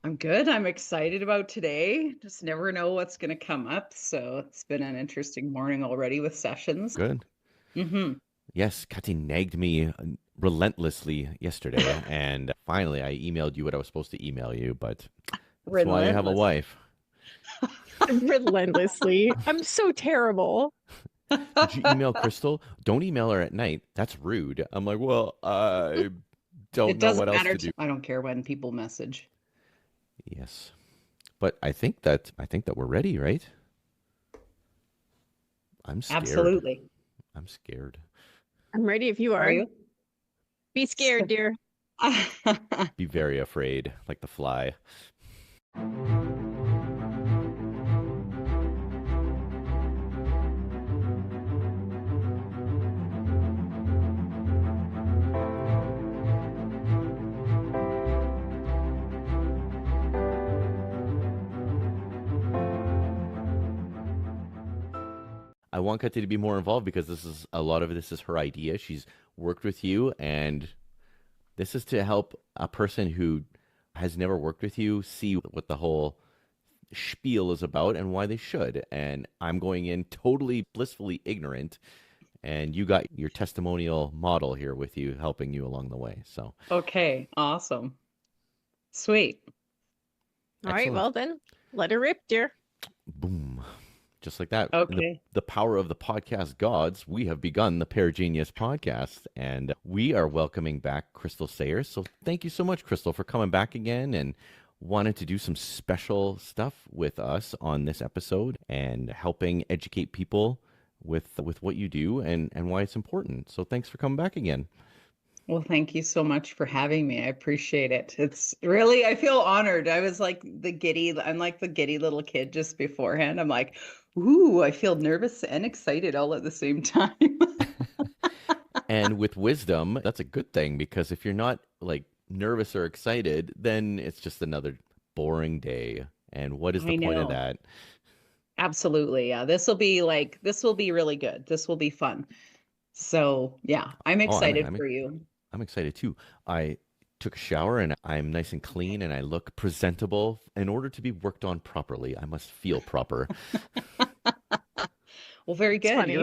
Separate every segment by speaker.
Speaker 1: I'm good. I'm excited about today. Just never know what's going to come up. So it's been an interesting morning already with sessions.
Speaker 2: Good.
Speaker 1: Hmm.
Speaker 2: Yes, Kati nagged me relentlessly yesterday, and finally I emailed you what I was supposed to email you, but that's why you have a
Speaker 1: Relentless.
Speaker 2: wife.
Speaker 3: Relentlessly. I'm so terrible.
Speaker 2: Did you email Crystal? Don't email her at night. That's rude. I'm like, well, I don't
Speaker 1: It
Speaker 2: know what
Speaker 1: doesn't
Speaker 2: else
Speaker 1: matter.
Speaker 2: to do.
Speaker 1: I don't care when people message.
Speaker 2: Yes. But I think that we're ready, right? I'm scared.
Speaker 1: Absolutely.
Speaker 2: I'm scared.
Speaker 3: I'm ready if you
Speaker 1: Are
Speaker 3: are.
Speaker 1: you?
Speaker 3: Be scared, dear.
Speaker 2: Be very afraid, like the fly. I want Kati to be more involved because a lot of this is her idea. She's worked with you, and this is to help a person who has never worked with you see what the whole spiel is about and why they should. And I'm going in totally blissfully ignorant, and you got your testimonial model here with you, helping you along the way. So
Speaker 1: Okay. Awesome. Sweet.
Speaker 3: All right,
Speaker 2: excellent.
Speaker 3: well then, let her rip, dear.
Speaker 2: Boom. Just like that.
Speaker 1: Okay.
Speaker 2: The power of the podcast gods, we have begun the Pear Genius Podcast, and we are welcoming back Crystal Sayers. So thank you so much, Crystal, for coming back again and wanted to do some special stuff with us on this episode and helping educate people with what you do and why it's important. So thanks for coming back again.
Speaker 1: Well, thank you so much for having me. I appreciate it. It's really, I feel honored. I'm like the giddy little kid just beforehand. I'm like, ooh, I feel nervous and excited all at the same time.
Speaker 2: And with wisdom, that's a good thing because if you're not like nervous or excited, then it's just another boring day. And what is the
Speaker 1: I
Speaker 2: point of
Speaker 1: know.
Speaker 2: that?
Speaker 1: Absolutely. Yeah. This will be really good. This will be fun. So, yeah, I'm
Speaker 2: Oh,
Speaker 1: excited for you.
Speaker 2: I'm excited too. I took a shower and I'm nice and clean and I look presentable. In order to be worked on properly, I must feel proper.
Speaker 1: Well, very
Speaker 3: It's
Speaker 1: good.
Speaker 3: funny.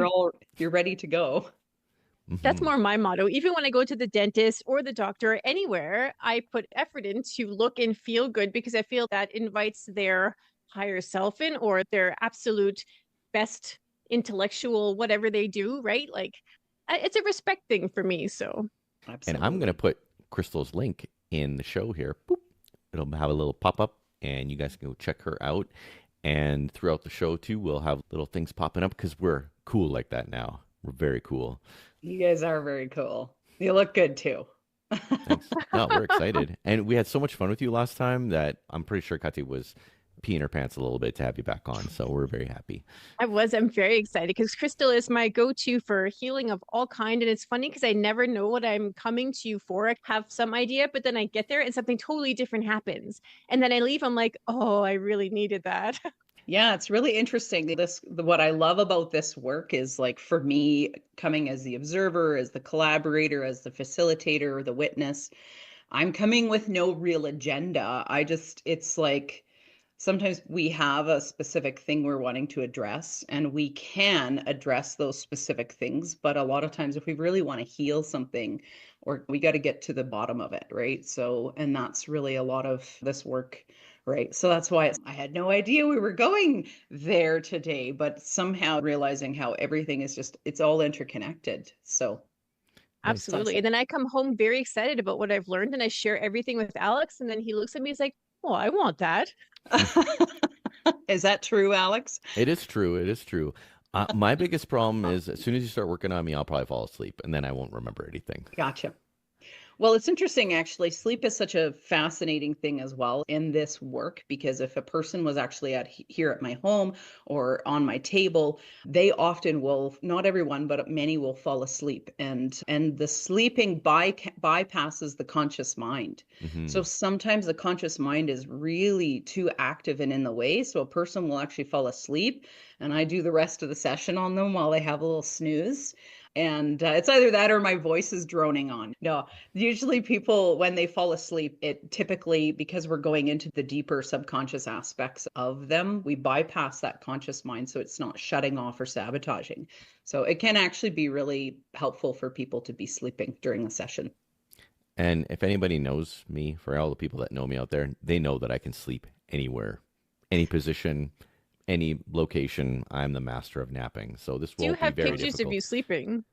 Speaker 1: You're ready to go.
Speaker 3: That's
Speaker 2: Hmm.
Speaker 3: more my motto. Even when I go to the dentist or the doctor, anywhere, I put effort in to look and feel good because I feel that invites their higher self in or their absolute best intellectual, whatever they do, right? Like it's a respect thing for me. So
Speaker 2: And I'm going to
Speaker 1: Absolutely.
Speaker 2: put Crystal's link in the show here. Boop. It'll have a little pop up and you guys can go check her out. And throughout the show too, we'll have little things popping up because we're cool like that now. We're very cool.
Speaker 1: You guys are very cool. You look good too.
Speaker 2: Thanks. No, we're excited. And we had so much fun with you last time that I'm pretty sure Kati was peeing her pants a little bit to have you back on. So we're very happy.
Speaker 3: I'm very excited because Crystal is my go-to for healing of all kind. And it's funny because I never know what I'm coming to you for. I have some idea, but then I get there and something totally different happens. And then I leave, I'm like, oh, I really needed that.
Speaker 1: Yeah, it's really interesting. What I love about this work is like for me, coming as the observer, as the collaborator, as the facilitator, or the witness, I'm coming with no real agenda. It's like sometimes we have a specific thing we're wanting to address, and we can address those specific things. But a lot of times, if we really want to heal something, or we got to get to the bottom of it, right? So, and that's really a lot of this work, right? So that's why I had no idea we were going there today, but somehow realizing how everything is just, it's all interconnected. So
Speaker 2: Nice.
Speaker 1: it's
Speaker 3: Absolutely.
Speaker 1: awesome.
Speaker 3: And then I come home very excited about what I've learned and I share everything with Alex. And then he looks at me, he's like, oh, I want that.
Speaker 1: Is that true, Alex?
Speaker 2: It is true. It is true. My biggest problem is as soon as you start working on me, I'll probably fall asleep and then I won't remember anything.
Speaker 1: Gotcha. Well, it's interesting actually. Sleep is such a fascinating thing as well in this work because if a person was actually here at my home or on my table, they often will, not everyone, but many will fall asleep and the sleeping bypasses the conscious mind.
Speaker 2: Hmm.
Speaker 1: So sometimes the conscious mind is really too active and in the way, so a person will actually fall asleep and I do the rest of the session on them while they have a little snooze. And it's either that or my voice is droning on. No, usually people, when they fall asleep, it typically, because we're going into the deeper subconscious aspects of them, we bypass that conscious mind. So it's not shutting off or sabotaging. So it can actually be really helpful for people to be sleeping during the session.
Speaker 2: And if anybody knows me, for all the people that know me out there, they know that I can sleep anywhere, any position, any location. I'm the master of napping. So this
Speaker 3: Do you
Speaker 2: won't be
Speaker 3: have
Speaker 2: very
Speaker 3: pictures
Speaker 2: difficult.
Speaker 3: of you sleeping?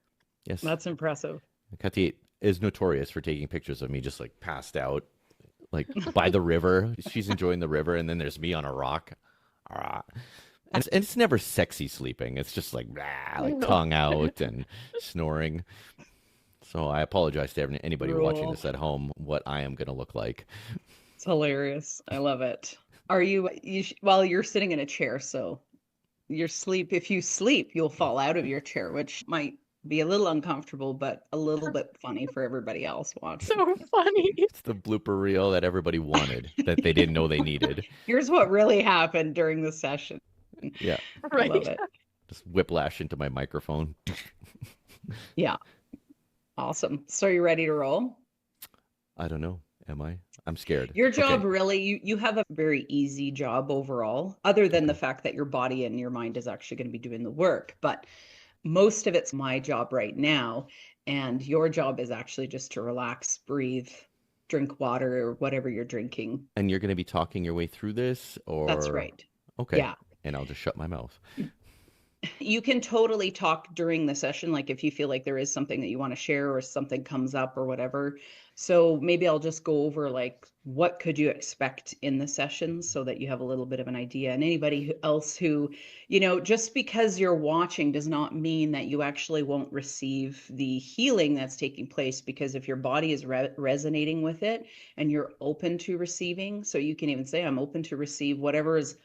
Speaker 2: Yes.
Speaker 1: That's impressive.
Speaker 2: Kati is notorious for taking pictures of me just like passed out, like by the river. She's enjoying the river, and then there's me on a rock. Ah. And it's never sexy sleeping. It's just like, like tongue out and snoring. So I apologize to anybody watching this at home, what I am going to look like.
Speaker 1: It's hilarious. I love it. Are you well, you're sitting in a chair, so if you sleep, you'll fall out of your chair, which might be a little uncomfortable, but a little bit funny for everybody else watching.
Speaker 3: So funny.
Speaker 2: It's the blooper reel that everybody wanted, that they didn't know they needed.
Speaker 1: Here's what really happened during the session.
Speaker 2: Yeah.
Speaker 3: Right.
Speaker 1: I love it.
Speaker 2: Just whiplash into my microphone.
Speaker 1: Yeah. Awesome. So you ready to roll?
Speaker 2: I don't know. Am I? I'm scared.
Speaker 1: Your job
Speaker 2: Okay.
Speaker 1: really, you have a very easy job overall, other than the fact that your body and your mind is actually going to be doing the work. But most of it's my job right now. And your job is actually just to relax, breathe, drink water or whatever you're drinking.
Speaker 2: And you're going to be talking your way through this, or?
Speaker 1: That's right.
Speaker 2: Okay.
Speaker 1: Yeah.
Speaker 2: And I'll just shut my mouth.
Speaker 1: You can totally talk during the session, like if you feel like there is something that you want to share or something comes up or whatever. So maybe I'll just go over like what could you expect in the session so that you have a little bit of an idea. And anybody else who, just because you're watching does not mean that you actually won't receive the healing that's taking place, because if your body is resonating with it and you're open to receiving, so you can even say, I'm open to receive whatever is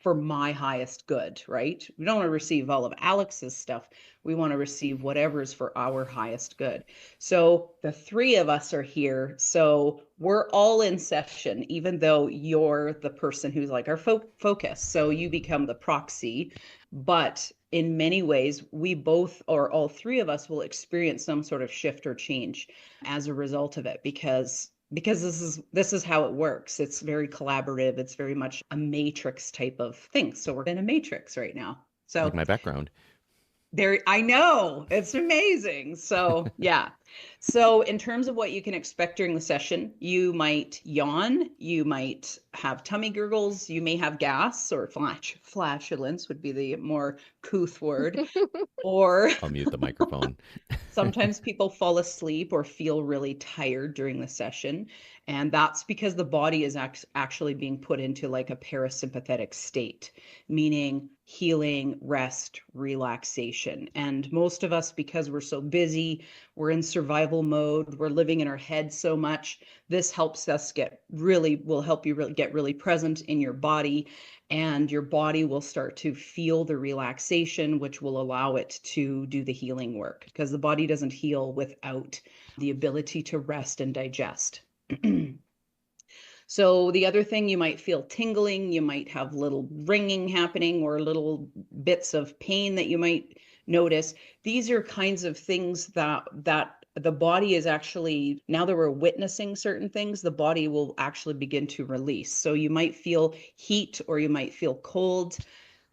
Speaker 1: for my highest good, right? We don't want to receive all of Alex's stuff. We want to receive whatever is for our highest good. So the three of us are here. So we're all in session, even though you're the person who's like our focus. So you become the proxy. But in many ways, we both, or all three of us, will experience some sort of shift or change as a result of it, because this is how it works. It's very collaborative. It's very much a matrix type of thing. So we're in a matrix right now. So
Speaker 2: Like my background.
Speaker 1: I know, it's amazing. So yeah. So in terms of what you can expect during the session, you might yawn, you might have tummy gurgles, you may have gas, or flatulence would be the more couth word. Or
Speaker 2: I'll mute the microphone.
Speaker 1: sometimes people fall asleep or feel really tired during the session. And that's because the body is actually being put into like a parasympathetic state, meaning healing, rest, relaxation. And most of us, because we're so busy, we're in survival mode, we're living in our head so much, this helps us will help you get really present in your body, and your body will start to feel the relaxation, which will allow it to do the healing work, because the body doesn't heal without the ability to rest and digest. So the other thing, you might feel tingling, you might have little ringing happening or little bits of pain that you might notice. These are kinds of things that the body is actually, now that we're witnessing certain things, the body will actually begin to release. So you might feel heat, or you might feel cold,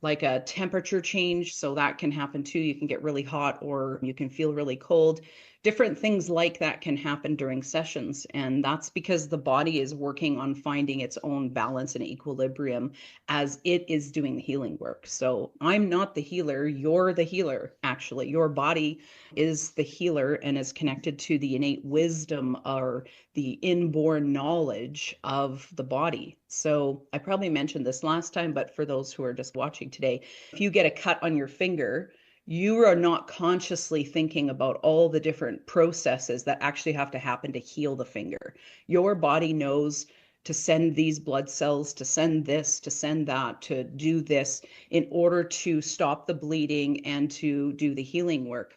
Speaker 1: like a temperature change. So that can happen too. You can get really hot, or you can feel really cold. Different things like that can happen during sessions. And that's because the body is working on finding its own balance and equilibrium as it is doing the healing work. So I'm not the healer, you're the healer. Actually, your body is the healer and is connected to the innate wisdom or the inborn knowledge of the body. So I probably mentioned this last time, but for those who are just watching today, if you get a cut on your finger, you are not consciously thinking about all the different processes that actually have to happen to heal the finger. Your body knows to send these blood cells, to send this, to send that, to do this in order to stop the bleeding and to do the healing work.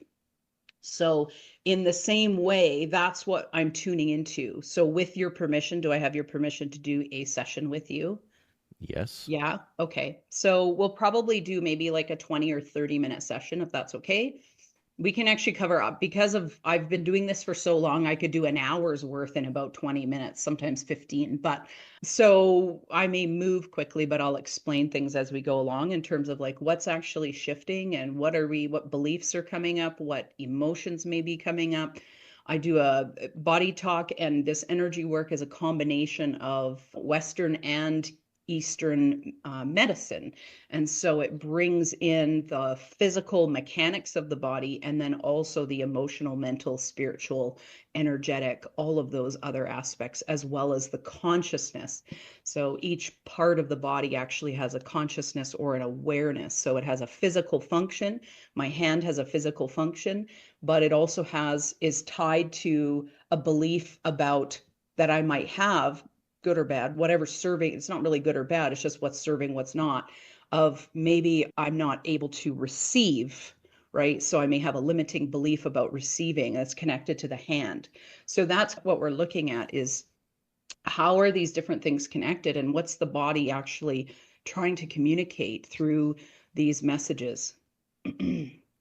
Speaker 1: So in the same way, that's what I'm tuning into. So with your permission, do I have your permission to do a session with you?
Speaker 2: Yes.
Speaker 1: Yeah. Okay. So we'll probably do maybe like a 20 or 30-minute session, if that's okay. We can actually cover up because of I've been doing this for so long. I could do an hour's worth in about 20 minutes, sometimes 15. But so I may move quickly, but I'll explain things as we go along in terms of like what's actually shifting and what beliefs are coming up, what emotions may be coming up. I do a body talk, and this energy work is a combination of Western and Eastern medicine. And so it brings in the physical mechanics of the body and then also the emotional, mental, spiritual, energetic, all of those other aspects, as well as the consciousness. So each part of the body actually has a consciousness or an awareness. So it has a physical function. My hand has a physical function, but it also is tied to a belief about that I might have, good or bad, whatever's serving. It's not really good or bad. It's just what's serving, what's not, of maybe I'm not able to receive, right? So I may have a limiting belief about receiving that's connected to the hand. So that's what we're looking at, is how are these different things connected and what's the body actually trying to communicate through these messages.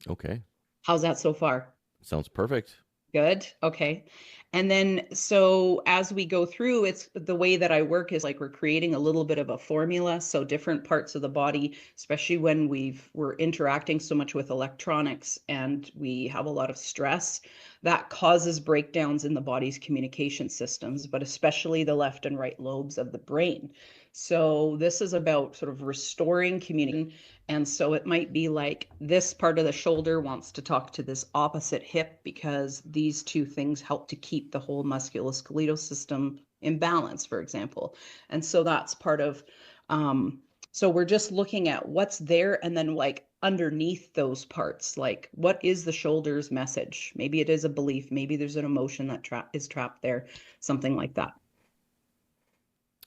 Speaker 2: Okay.
Speaker 1: How's that so far?
Speaker 2: Sounds perfect.
Speaker 1: Good. Okay. And then, so as we go through, it's the way that I work is like we're creating a little bit of a formula. So different parts of the body, especially when we're interacting so much with electronics and we have a lot of stress, that causes breakdowns in the body's communication systems, but especially the left and right lobes of the brain. So this is about sort of restoring communication. And so it might be like this part of the shoulder wants to talk to this opposite hip because these two things help to keep the whole musculoskeletal system in balance, for example. And so that's part of, so we're just looking at what's there and then like underneath those parts, like what is the shoulder's message? Maybe it is a belief, maybe there's an emotion that is trapped there, something like that.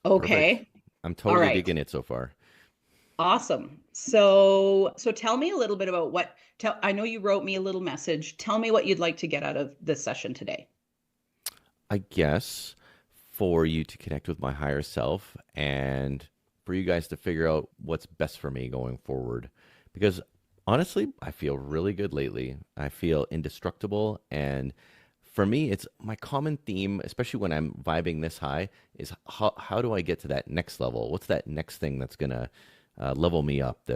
Speaker 2: Perfect.
Speaker 1: Okay.
Speaker 2: I'm
Speaker 1: All
Speaker 2: totally
Speaker 1: right.
Speaker 2: digging it so far.
Speaker 1: Awesome. So tell me a little bit about I know you wrote me a little message. Tell me what you'd like to get out of this session today.
Speaker 2: I guess for you to connect with my higher self and for you guys to figure out what's best for me going forward. Because honestly, I feel really good lately. I feel indestructible. And for me, it's my common theme, especially when I'm vibing this high, is how do I get to that next level? What's that next thing that's going to level me up?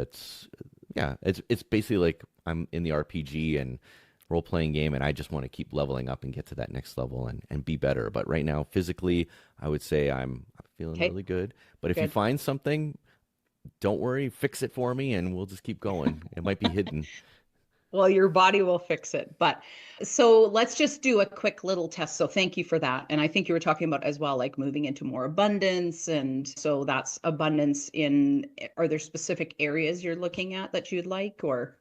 Speaker 2: Yeah, it's basically like I'm in the RPG and role playing game, and I just want to keep leveling up and get to that next level and be better. But right now, physically, I would say I'm feeling
Speaker 1: Okay,
Speaker 2: really good. But if you
Speaker 1: good.
Speaker 2: find something, don't worry, fix it for me, and we'll just keep going. It might be hidden.
Speaker 1: Well, your body will fix it. But so let's just do a quick little test. So thank you for that. And I think you were talking about as well, like moving into more abundance. And so that's abundance are there specific areas you're looking at that you'd like, or?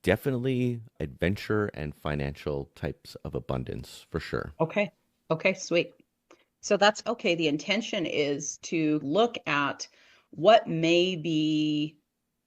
Speaker 2: Definitely adventure and financial types of abundance for sure.
Speaker 1: Okay. Okay, sweet. So that's okay. The intention is to look at what may be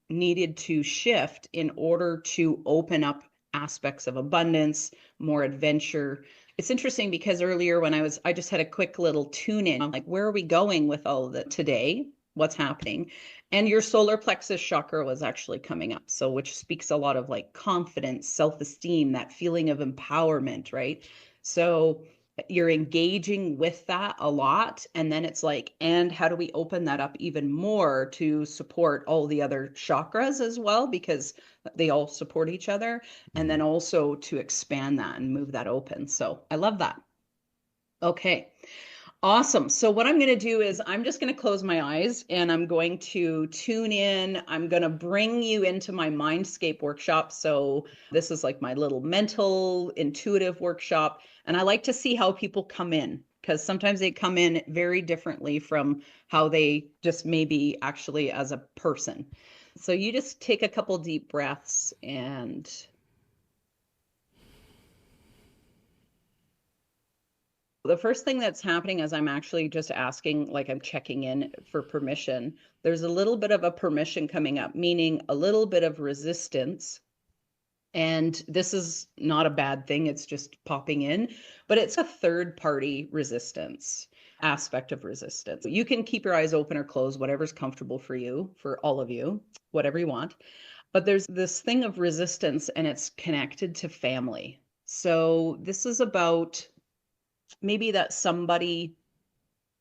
Speaker 1: needed to shift in order to open up aspects of abundance, more adventure. It's interesting because earlier when I just had a quick little tune in, I'm like, where are we going with all of that today? What's happening? And your solar plexus chakra was actually coming up. So, which speaks a lot of like confidence, self-esteem, that feeling of empowerment, right? So, you're engaging with that a lot. And then it's like, and how do we open that up even more to support all the other chakras as well? Because they all support each other. And
Speaker 2: Mhm.
Speaker 1: then also to expand that and move that open. So I love that. Okay. Awesome. So what I'm going to do is I'm just going to close my eyes and I'm going to tune in. I'm going to bring you into my Mindscape workshop. So this is like my little mental intuitive workshop. And I like to see how people come in because sometimes they come in very differently from how they just maybe actually as a person. So you just take a couple deep breaths and the first thing that's happening as I'm actually just asking, like I'm checking in for permission, there's a little bit of a permission coming up, meaning a little bit of resistance. And this is not a bad thing, it's just popping in, but it's a third party resistance aspect of resistance. You can keep your eyes open or closed, whatever's comfortable for you, for all of you, whatever you want. But there's this thing of resistance and it's connected to family. So this is about maybe that somebody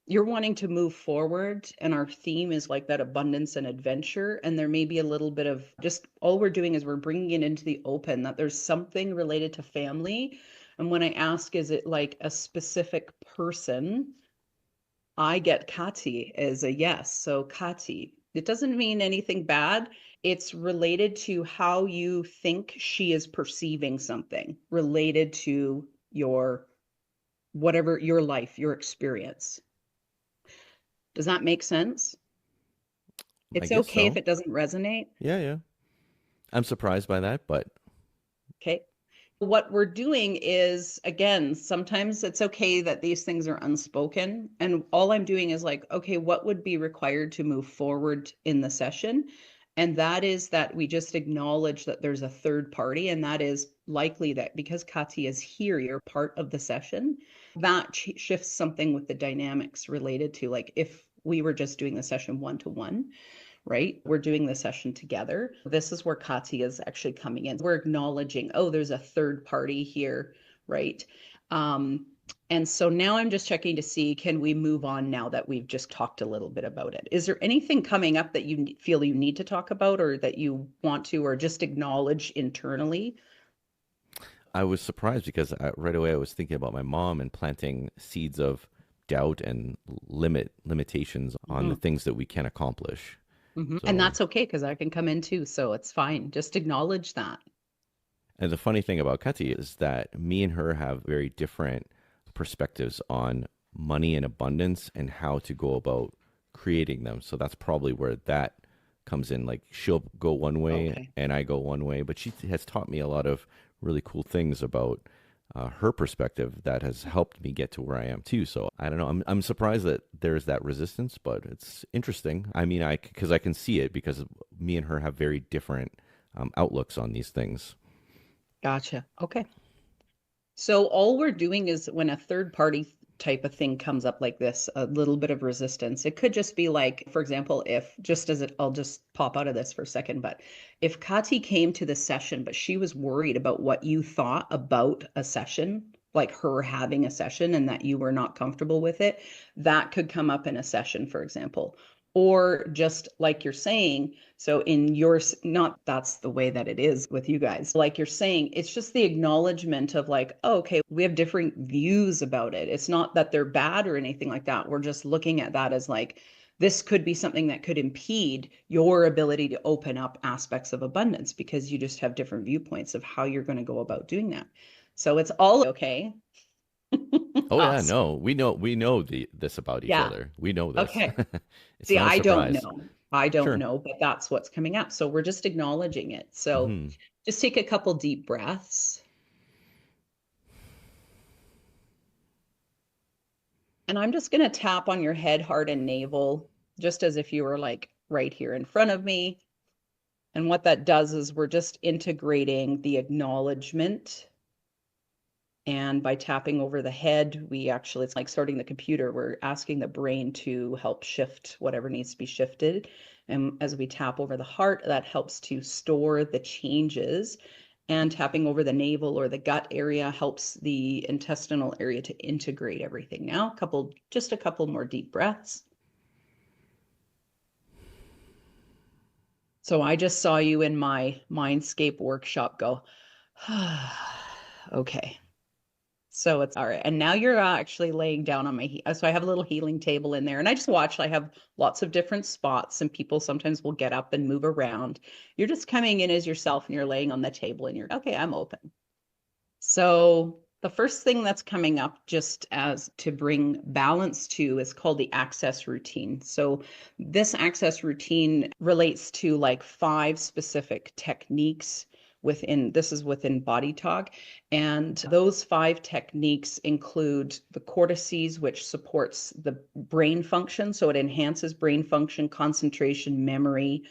Speaker 1: you're wanting to move forward, and our theme is like that abundance and adventure, and there may be a little bit of just all we're doing is we're bringing it into the open that there's something related to family. And when I ask, is it like a specific person, I get Kati as a yes. So Kati, it doesn't mean anything bad. It's related to how you think she is perceiving something related to your whatever your life, your experience. Does that make sense?
Speaker 2: I
Speaker 1: It's
Speaker 2: guess
Speaker 1: okay if
Speaker 2: so.
Speaker 1: it doesn't resonate.
Speaker 2: Yeah, yeah. I'm surprised by that, but
Speaker 1: Okay. What we're doing is, again, sometimes it's okay that these things are unspoken. And all I'm doing is like, okay, what would be required to move forward in the session? And that is that we just acknowledge that there's a third party. And that is likely that because Kati is here, you're part of the session. That shifts something with the dynamics related to like if we were just doing the session one-to-one, right? We're doing the session together. This is where Kati is actually coming in. We're acknowledging, oh, there's a third party here, right? And so now I'm just checking to see, can we move on now that we've just talked a little bit about it? Is there anything coming up that you feel you need to talk about or that you want to, or just acknowledge internally?
Speaker 2: I was surprised because right away I was thinking about my mom and planting seeds of doubt and limitations on the
Speaker 1: Mhm.
Speaker 2: things that we can accomplish.
Speaker 1: And
Speaker 2: So,
Speaker 1: that's okay because I can come in too. So it's fine. Just acknowledge that.
Speaker 2: and the funny thing about Kati is that me and her have very different perspectives on money and abundance and how to go about creating them. So that's probably where that comes in. Like she'll go one way
Speaker 1: Okay.
Speaker 2: and I go one way, but she has taught me a lot of really cool things about her perspective that has helped me get to where I am too. So I don't know. I'm surprised that there's that resistance, but it's interesting. I mean, because I can see it because me and her have very different outlooks on these things.
Speaker 1: Gotcha. Okay. So all we're doing is when a third party type of thing comes up like this, a little bit of resistance. It could just be like, for example, if just as it, I'll just pop out of this for a second, but if Kati came to the session, but she was worried about what you thought about a session, like her having a session and that you were not comfortable with it, that could come up in a session, for example. Or just like you're saying, so in yours, not that's the way that it is with you guys. Like you're saying, it's just the acknowledgement of like, oh, okay, we have different views about it. It's not that they're bad or anything like that. We're just looking at that as like, this could be something that could impede your ability to open up aspects of abundance because you just have different viewpoints of how you're going to go about doing that. So it's all okay.
Speaker 2: Oh yeah,
Speaker 1: Awesome.
Speaker 2: no, we know this about each
Speaker 1: Yeah.
Speaker 2: other. We know this.
Speaker 1: Okay.
Speaker 2: It's
Speaker 1: See,
Speaker 2: not a
Speaker 1: I don't
Speaker 2: surprise.
Speaker 1: know. I don't
Speaker 2: Sure.
Speaker 1: know, but that's what's coming up. So we're just acknowledging it. So
Speaker 2: Hmm.
Speaker 1: just take a couple deep breaths. And I'm just going to tap on your head, heart, and navel, just as if you were like right here in front of me. And what that does is we're just integrating the acknowledgement. And by tapping over the head, we actually, it's like starting the computer. We're asking the brain to help shift whatever needs to be shifted. And as we tap over the heart, that helps to store the changes. And tapping over the navel or the gut area helps the intestinal area to integrate everything. Now, just a couple more deep breaths. So I just saw you in my Mindscape workshop go, okay. So it's all right. And now you're actually laying down on my, so I have a little healing table in there and I just watch, I have lots of different spots and people sometimes will get up and move around. You're just coming in as yourself and you're laying on the table and you're, okay, I'm open. So the first thing that's coming up just as to bring balance to is called the access routine. So this access routine relates to like 5 specific techniques within Body Talk. And those 5 techniques include the cortices, which supports the brain function. So it enhances brain function, concentration, memory,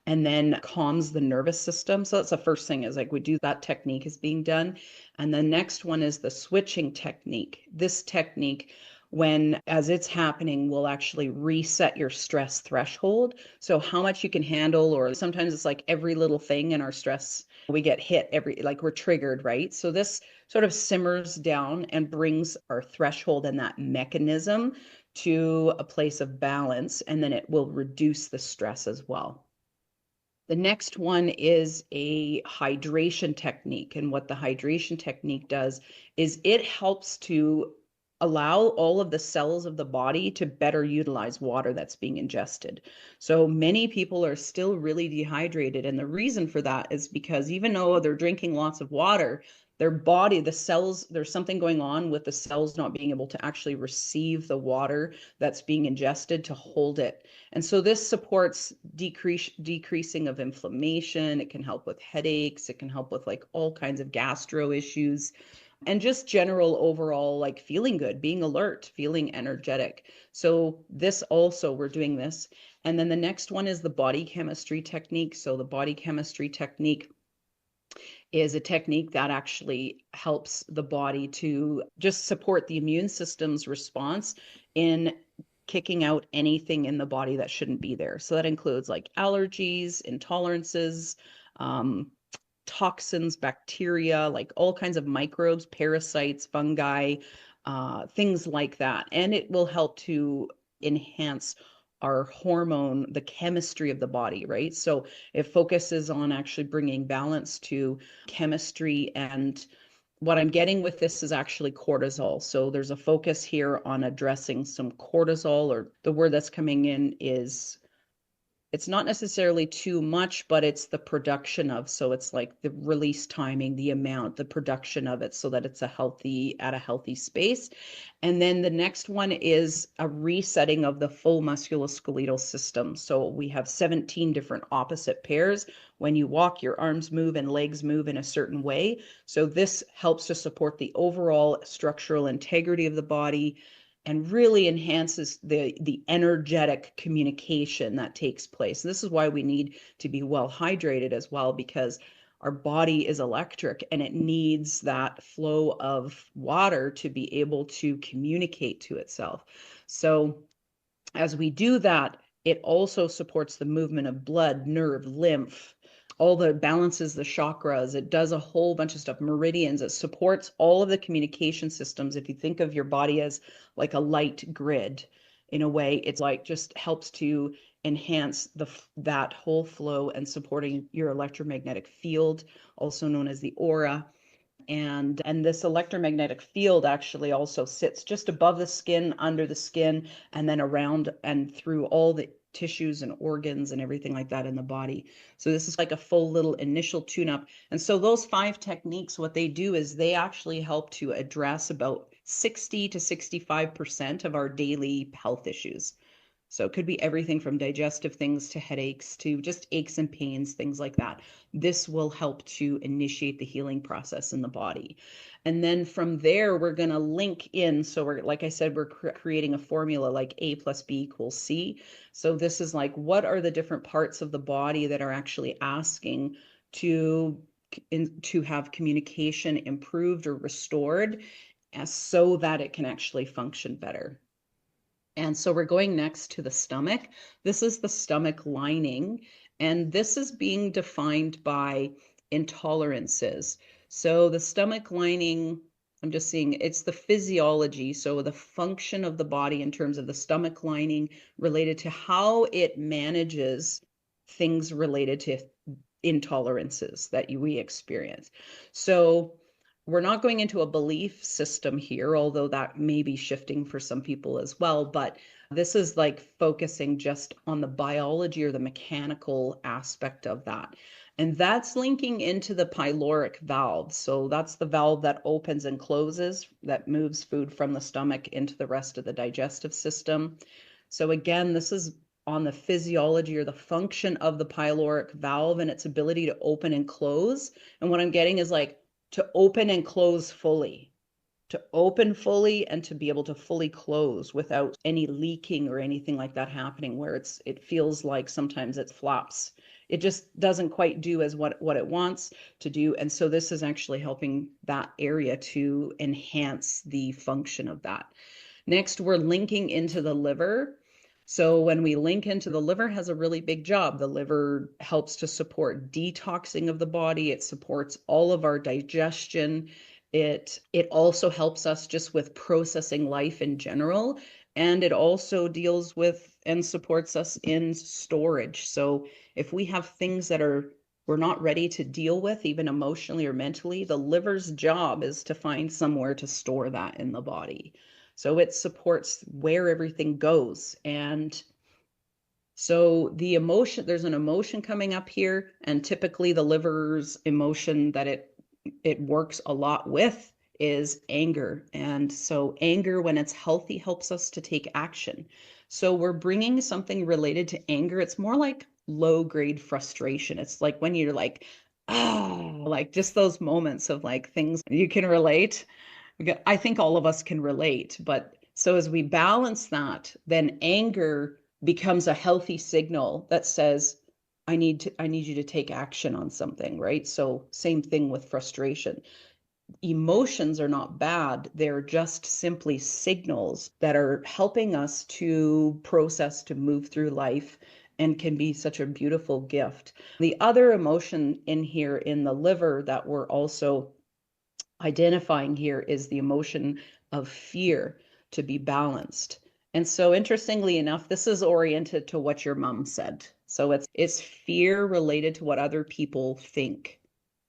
Speaker 1: and then calms the nervous system. So that's the first thing is like we do that technique is being done. And the next one is the switching technique. This technique when, as it's happening, will actually reset your stress threshold. So how much you can handle, or sometimes it's like every little thing in our stress, we get hit like we're triggered, right? So this sort of simmers down and brings our threshold and that mechanism to a place of balance, and then it will reduce the stress as well. The next one is a hydration technique. And what the hydration technique does is it helps to allow all of the cells of the body to better utilize water that's being ingested. So many people are still really dehydrated. And the reason for that is because even though they're drinking lots of water, their body, the cells, there's something going on with the cells not being able to actually receive the water that's being ingested to hold it. And so this supports decreasing of inflammation. It can help with headaches. It can help with like all kinds of gastro issues and just general overall like feeling good, being alert, feeling energetic. So this also, we're doing this. And then the next one is the body chemistry technique. So the body chemistry technique is a technique that actually helps the body to just support the immune system's response in kicking out anything in the body that shouldn't be there. So that includes like allergies, intolerances, toxins, bacteria, like all kinds of microbes, parasites, fungi, things like that. And it will help to enhance our hormone, the chemistry of the body, right? So it focuses on actually bringing balance to chemistry. And what I'm getting with this is actually cortisol. So there's a focus here on addressing some cortisol, or the word that's coming in is, it's not necessarily too much, but it's the production of, so it's like the release timing, the amount, the production of it, so that it's at a healthy space. And then the next one is a resetting of the full musculoskeletal system. So we have 17 different opposite pairs. When you walk, your arms move and legs move in a certain way. So this helps to support the overall structural integrity of the body and really enhances the energetic communication that takes place. This is why we need to be well hydrated as well, because our body is electric and it needs that flow of water to be able to communicate to itself. So as we do that, it also supports the movement of blood, nerve, lymph, all the balances, the chakras. It does a whole bunch of stuff, meridians. It supports all of the communication systems. If you think of your body as like a light grid, in a way, it's like just helps to enhance that whole flow and supporting your electromagnetic field, also known as the aura. And this electromagnetic field actually also sits just above the skin, under the skin, and then around and through all the tissues and organs and everything like that in the body. So this is like a full little initial tune-up. And so those 5 techniques, what they do is they actually help to address about 60 to 65% of our daily health issues. So it could be everything from digestive things to headaches to just aches and pains, things like that. This will help to initiate the healing process in the body. And then from there, we're going to link in. So we're, like I said, we're creating a formula like A plus B equals C. So this is like, what are the different parts of the body that are actually asking to have communication improved or restored, so that it can actually function better. And so we're going next to the stomach. This is the stomach lining, and this is being defined by intolerances. So the stomach lining, I'm just seeing, it's the physiology, so the function of the body in terms of the stomach lining related to how it manages things related to intolerances that we experience. So we're not going into a belief system here, although that may be shifting for some people as well. But this is like focusing just on the biology or the mechanical aspect of that. And that's linking into the pyloric valve. So that's the valve that opens and closes, that moves food from the stomach into the rest of the digestive system. So again, this is on the physiology or the function of the pyloric valve and its ability to open and close. And what I'm getting is like, to open and close fully, to open fully and to be able to fully close without any leaking or anything like that happening, where it feels like sometimes it flaps. It just doesn't quite do as what it wants to do. And so this is actually helping that area to enhance the function of that. Next, we're linking into the liver. So when we link into the liver has a really big job. The liver helps to support detoxing of the body. It supports all of our digestion. It also helps us just with processing life in general. And it also deals with and supports us in storage. So if we have things that we're not ready to deal with, even emotionally or mentally, the liver's job is to find somewhere to store that in the body. So it supports where everything goes. And so there's an emotion coming up here, and typically the liver's emotion that it works a lot with is anger. And so anger, when it's healthy, helps us to take action. So we're bringing something related to anger. It's more like low grade frustration. It's like when you're like, like just those moments of like things you can relate. I think all of us can relate, but so as we balance that, then anger becomes a healthy signal that says, I need you to take action on something, right? So same thing with frustration. Emotions are not bad. They're just simply signals that are helping us to process, to move through life, and can be such a beautiful gift. The other emotion in here in the liver that we're also identifying here is the emotion of fear, to be balanced. And so interestingly enough, this is oriented to what your mom said. So it's fear related to what other people think.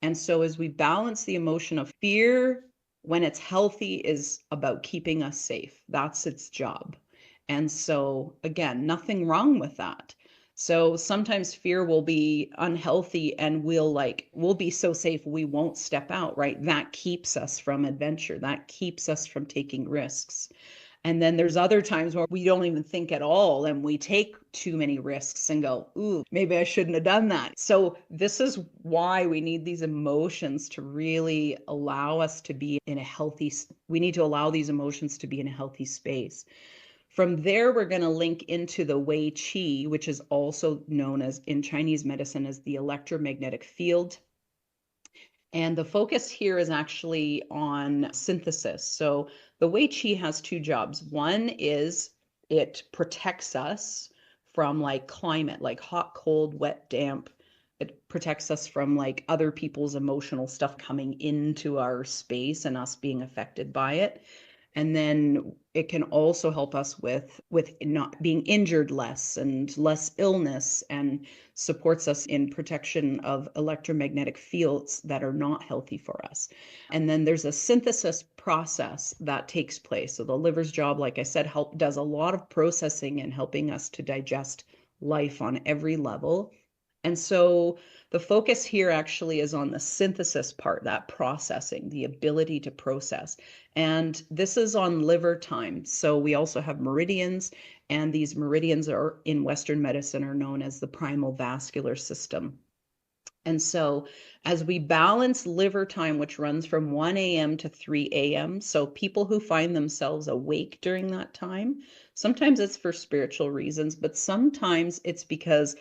Speaker 1: And so as we balance the emotion of fear, when it's healthy, is about keeping us safe. That's its job. And so again, nothing wrong with that. So sometimes fear will be unhealthy and we'll be so safe we won't step out, right? That keeps us from adventure. That keeps us from taking risks. And then there's other times where we don't even think at all and we take too many risks and go, ooh, maybe I shouldn't have done that. So this is why we need these emotions to really allow us to be in a healthy, we need to allow these emotions to be in a healthy space. From there, we're going to link into the Wei Qi, which is also known as in Chinese medicine as the electromagnetic field. And the focus here is actually on synthesis. So the Wei Qi has two jobs. One is it protects us from like climate, like hot, cold, wet, damp. It protects us from like other people's emotional stuff coming into our space and us being affected by it. And then it can also help us with not being injured less and less illness, and supports us in protection of electromagnetic fields that are not healthy for us. And then there's a synthesis process that takes place. So the liver's job, like I said, does a lot of processing and helping us to digest life on every level. And so the focus here actually is on the synthesis part, that processing, the ability to process. And this is on liver time. So we also have meridians, and these meridians are in Western medicine are known as the primal vascular system. And so as we balance liver time, which runs from 1 a.m. to 3 a.m., so people who find themselves awake during that time, sometimes it's for spiritual reasons, but sometimes it's because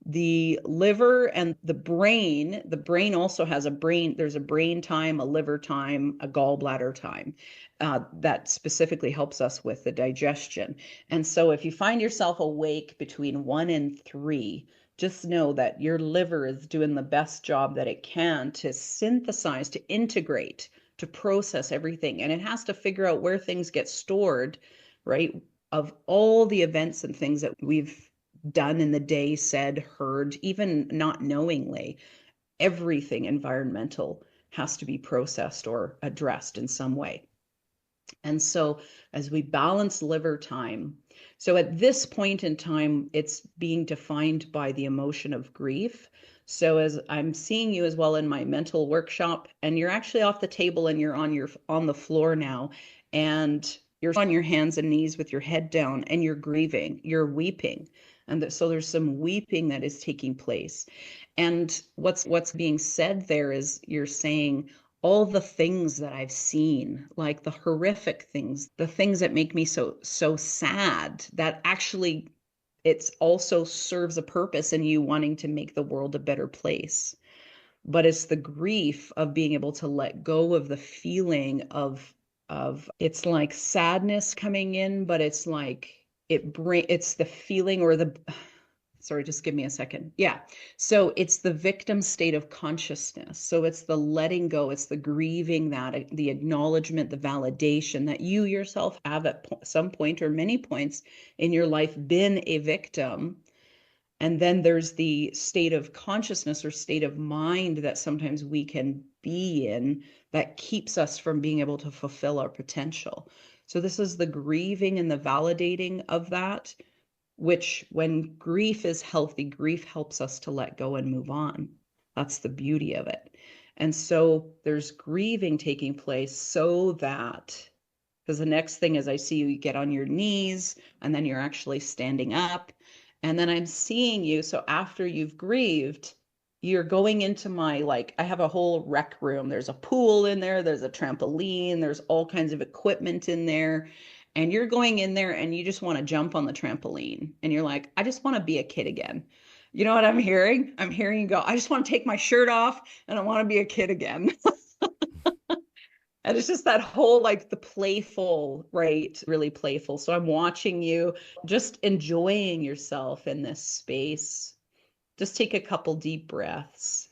Speaker 1: the liver and the brain also has there's a brain time, a liver time, a gallbladder time that specifically helps us with the digestion. And so if you find yourself awake between 1 and 3, just know that your liver is doing the best job that it can to synthesize, to integrate, to process everything. And it has to figure out where things get stored, right? Of all the events and things that we've done in the day, said, heard, even not knowingly, everything environmental has to be processed or addressed in some way. And so as we balance liver time, so at this point in time, it's being defined by the emotion of grief. So as I'm seeing you as well in my mental workshop, and you're actually off the table and you're on the floor now, and you're on your hands and knees with your head down and you're grieving, you're weeping. And so there's some weeping that is taking place. And what's being said there is you're saying, all the things that I've seen, like the horrific things, the things that make me so sad, that actually it's also serves a purpose in you wanting to make the world a better place. But it's the grief of being able to let go of the feeling of of, it's like sadness coming in, but it's like it's the feeling or the, sorry, just give me a second. Yeah. So it's the victim state of consciousness. So it's the letting go, it's the grieving, that the acknowledgement, the validation that you yourself have at some point or many points in your life been a victim. And then there's the state of consciousness or state of mind that sometimes we can be in that keeps us from being able to fulfill our potential. So this is the grieving and the validating of that, which when grief is healthy, grief helps us to let go and move on. That's the beauty of it. And so there's grieving taking place so that, because the next thing is I see you get on your knees and then you're actually standing up. And then I'm seeing you. So after you've grieved, you're going into my, like, I have a whole rec room. There's a pool in there. There's a trampoline. There's all kinds of equipment in there. And you're going in there and you just want to jump on the trampoline. And you're like, I just want to be a kid again. You know what I'm hearing? I'm hearing you go, I just want to take my shirt off and I want to be a kid again. And it's just that whole, like, the playful, right? Really playful. So I'm watching you just enjoying yourself in this space. Just take a couple deep breaths.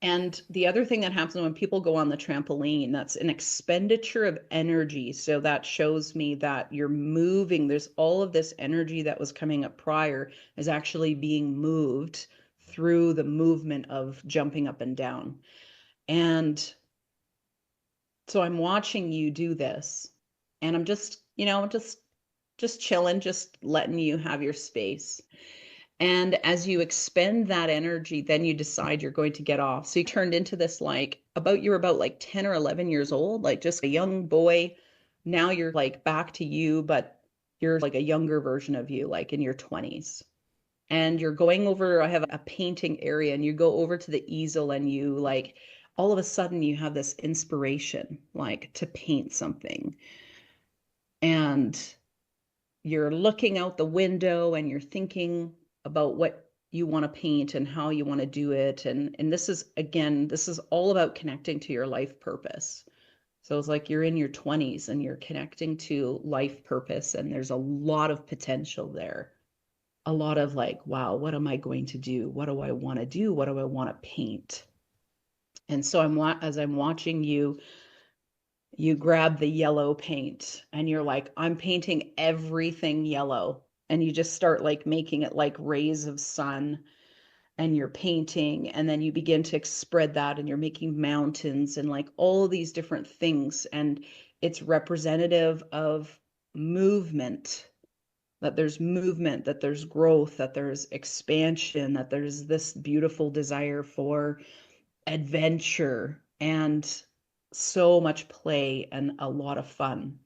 Speaker 1: And the other thing that happens when people go on the trampoline, that's an expenditure of energy. So that shows me that you're moving. There's all of this energy that was coming up prior is actually being moved through the movement of jumping up and down. And so I'm watching you do this, and I'm just, just chilling, just letting you have your space. And as you expend that energy, then you decide you're going to get off. So you turned into this, like, you're about like 10 or 11 years old, like just a young boy. Now you're like back to you, but you're like a younger version of you, like in your 20s. And you're going over, I have a painting area, and you go over to the easel and you, like, all of a sudden you have this inspiration, like, to paint something. And you're looking out the window and you're thinking about what you want to paint and how you want to do it. And this is all about connecting to your life purpose. So it's like you're in your 20s and you're connecting to life purpose, and there's a lot of potential there. A lot of, like, wow, what am I going to do? What do I want to do? What do I want to paint? And so as I'm watching you, you grab the yellow paint and you're like, I'm painting everything yellow. And you just start, like, making it like rays of sun, and you're painting, and then you begin to spread that, and you're making mountains and, like, all of these different things. And it's representative of movement, that there's growth, that there's expansion, that there's this beautiful desire for adventure and so much play and a lot of fun.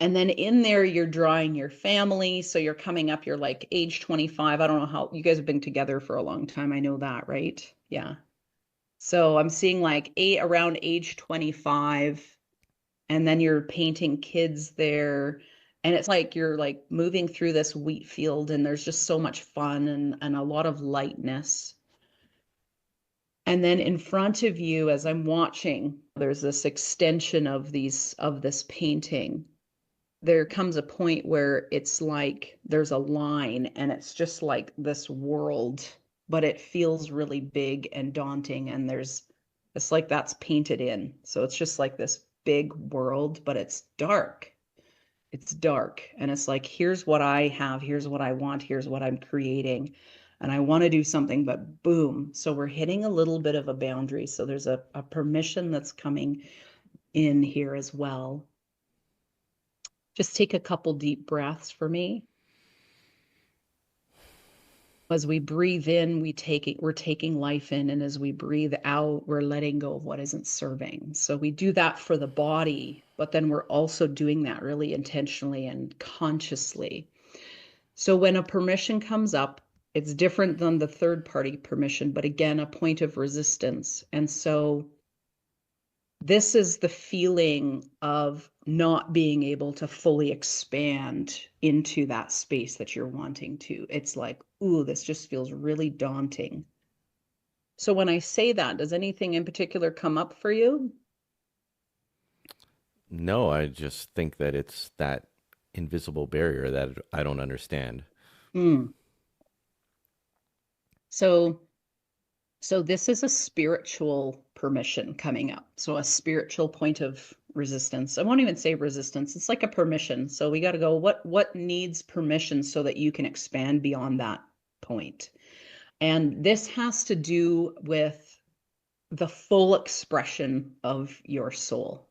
Speaker 1: And then in there, you're drawing your family. So you're coming up, you're like age 25. I don't know how you guys have been together for a long time. I know that, right? Yeah. So I'm seeing like around age 25, and then you're painting kids there. And it's like you're, like, moving through this wheat field, and there's just so much fun and a lot of lightness. And then in front of you, as I'm watching, there's this extension of this painting. There comes a point where it's like there's a line, and it's just like this world, but it feels really big and daunting, and it's like that's painted in. So it's just like this big world, but it's dark. It's dark. And it's like, here's what I have, here's what I want, here's what I'm creating. And I want to do something, but boom. So we're hitting a little bit of a boundary. So there's a permission that's coming in here as well. Just take a couple deep breaths for me. As we breathe in, we're taking life in, and as we breathe out, we're letting go of what isn't serving. So we do that for the body, but then we're also doing that really intentionally and consciously. So when a permission comes up, it's different than the third party permission, but again, a point of resistance. And so this is the feeling of not being able to fully expand into that space that you're wanting to. It's like, ooh, this just feels really daunting. So when I say that, does anything in particular come up for you?
Speaker 2: No, I just think that it's that invisible barrier that I don't understand.
Speaker 1: Mm. So this is a spiritual permission coming up. So a spiritual point of resistance. I won't even say resistance. It's like a permission. So we got to go, what needs permission so that you can expand beyond that point? And this has to do with the full expression of your soul.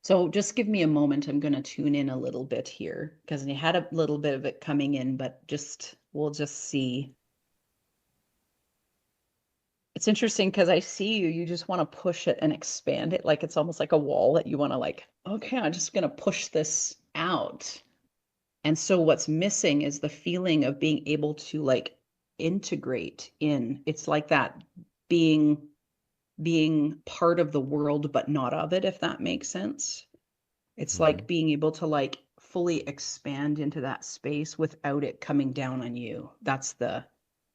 Speaker 1: So just give me a moment. I'm going to tune in a little bit here because I had a little bit of it coming in, but we'll just see. It's interesting because I see you just want to push it and expand it. Like it's almost like a wall that you want to like, okay, I'm just going to push this out. And so what's missing is the feeling of being able to like integrate in. It's like that being part of the world but not of it, if that makes sense. It's
Speaker 2: Hmm.
Speaker 1: like being able to like fully expand into that space without it coming down on you. That's the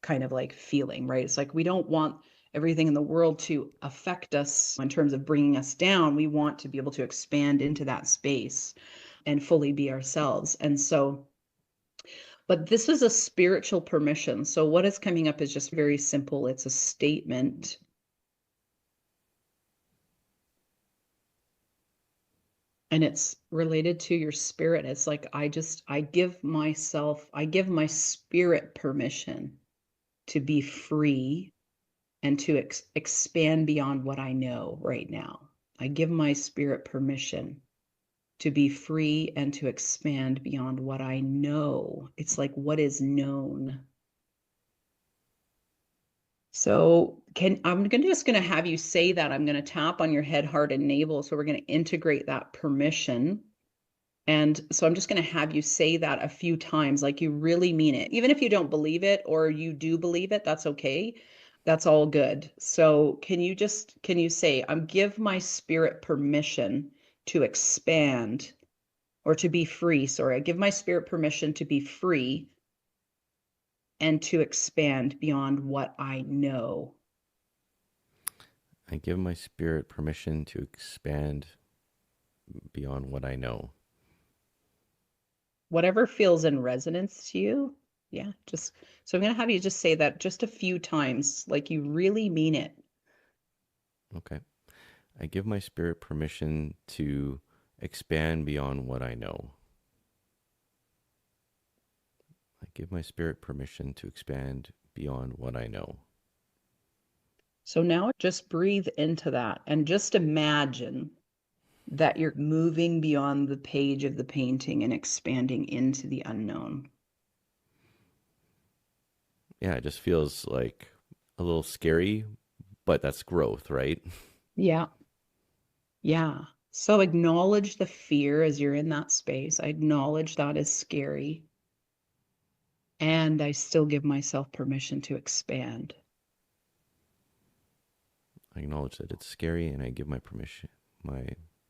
Speaker 1: kind of like feeling, right? It's like we don't want everything in the world to affect us in terms of bringing us down. We want to be able to expand into that space and fully be ourselves. And so, but this is a spiritual permission. So what is coming up is just very simple. It's a statement. And it's related to your spirit. It's like I give my spirit permission to be free and to expand beyond what I know right now. I give my spirit permission to be free and to expand beyond what I know. It's like what is known. So just gonna have you say that. I'm gonna tap on your head, heart, and navel. So we're gonna integrate that permission. And so I'm just going to have you say that a few times, like you really mean it. Even if you don't believe it or you do believe it, that's okay. That's all good. So can you say, I'm give my spirit permission to expand or to be free. Sorry, I give my spirit permission to be free and to expand beyond what I know.
Speaker 2: I give my spirit permission to expand beyond what I know.
Speaker 1: Whatever feels in resonance to you. Yeah, just so I'm going to have you just say that just a few times, like you really mean it.
Speaker 2: Okay. I give my spirit permission to expand beyond what I know. I give my spirit permission to expand beyond what I know.
Speaker 1: So now just breathe into that and just imagine that you're moving beyond the page of the painting and expanding into the unknown.
Speaker 2: Yeah, it just feels like a little scary, but that's growth, right?
Speaker 1: Yeah. Yeah. So acknowledge the fear as you're in that space. I acknowledge that is scary. And I still give myself permission to expand.
Speaker 2: I acknowledge that it's scary and I give my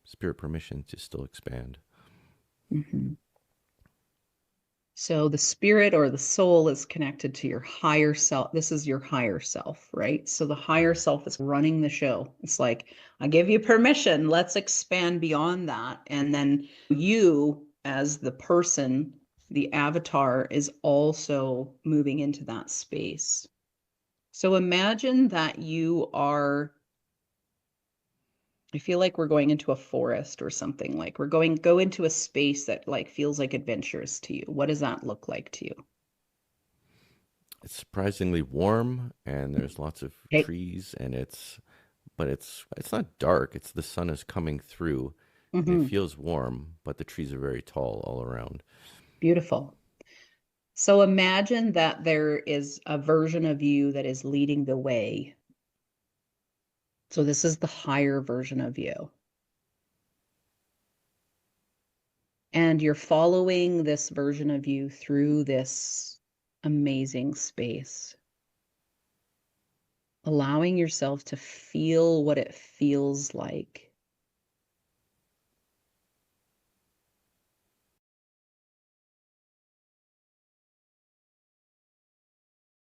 Speaker 2: spirit permission to still expand.
Speaker 1: Mhm. So the spirit or the soul is connected to your higher self. This is your higher self, right? So the higher self is running the show. It's like, I give you permission. Let's expand beyond that. And then you, as the person, the avatar, is also moving into that space. So imagine that you are, I feel like we're going into a forest or something, like go into a space that like feels like adventurous to you. What does that look like to you?
Speaker 2: It's surprisingly warm and there's lots of
Speaker 1: Okay.
Speaker 2: trees and it's not dark. It's the sun is coming through and it
Speaker 1: Hmm.
Speaker 2: feels warm, but the trees are very tall all around.
Speaker 1: Beautiful. So imagine that there is a version of you that is leading the way. So this is the higher version of you. And you're following this version of you through this amazing space, allowing yourself to feel what it feels like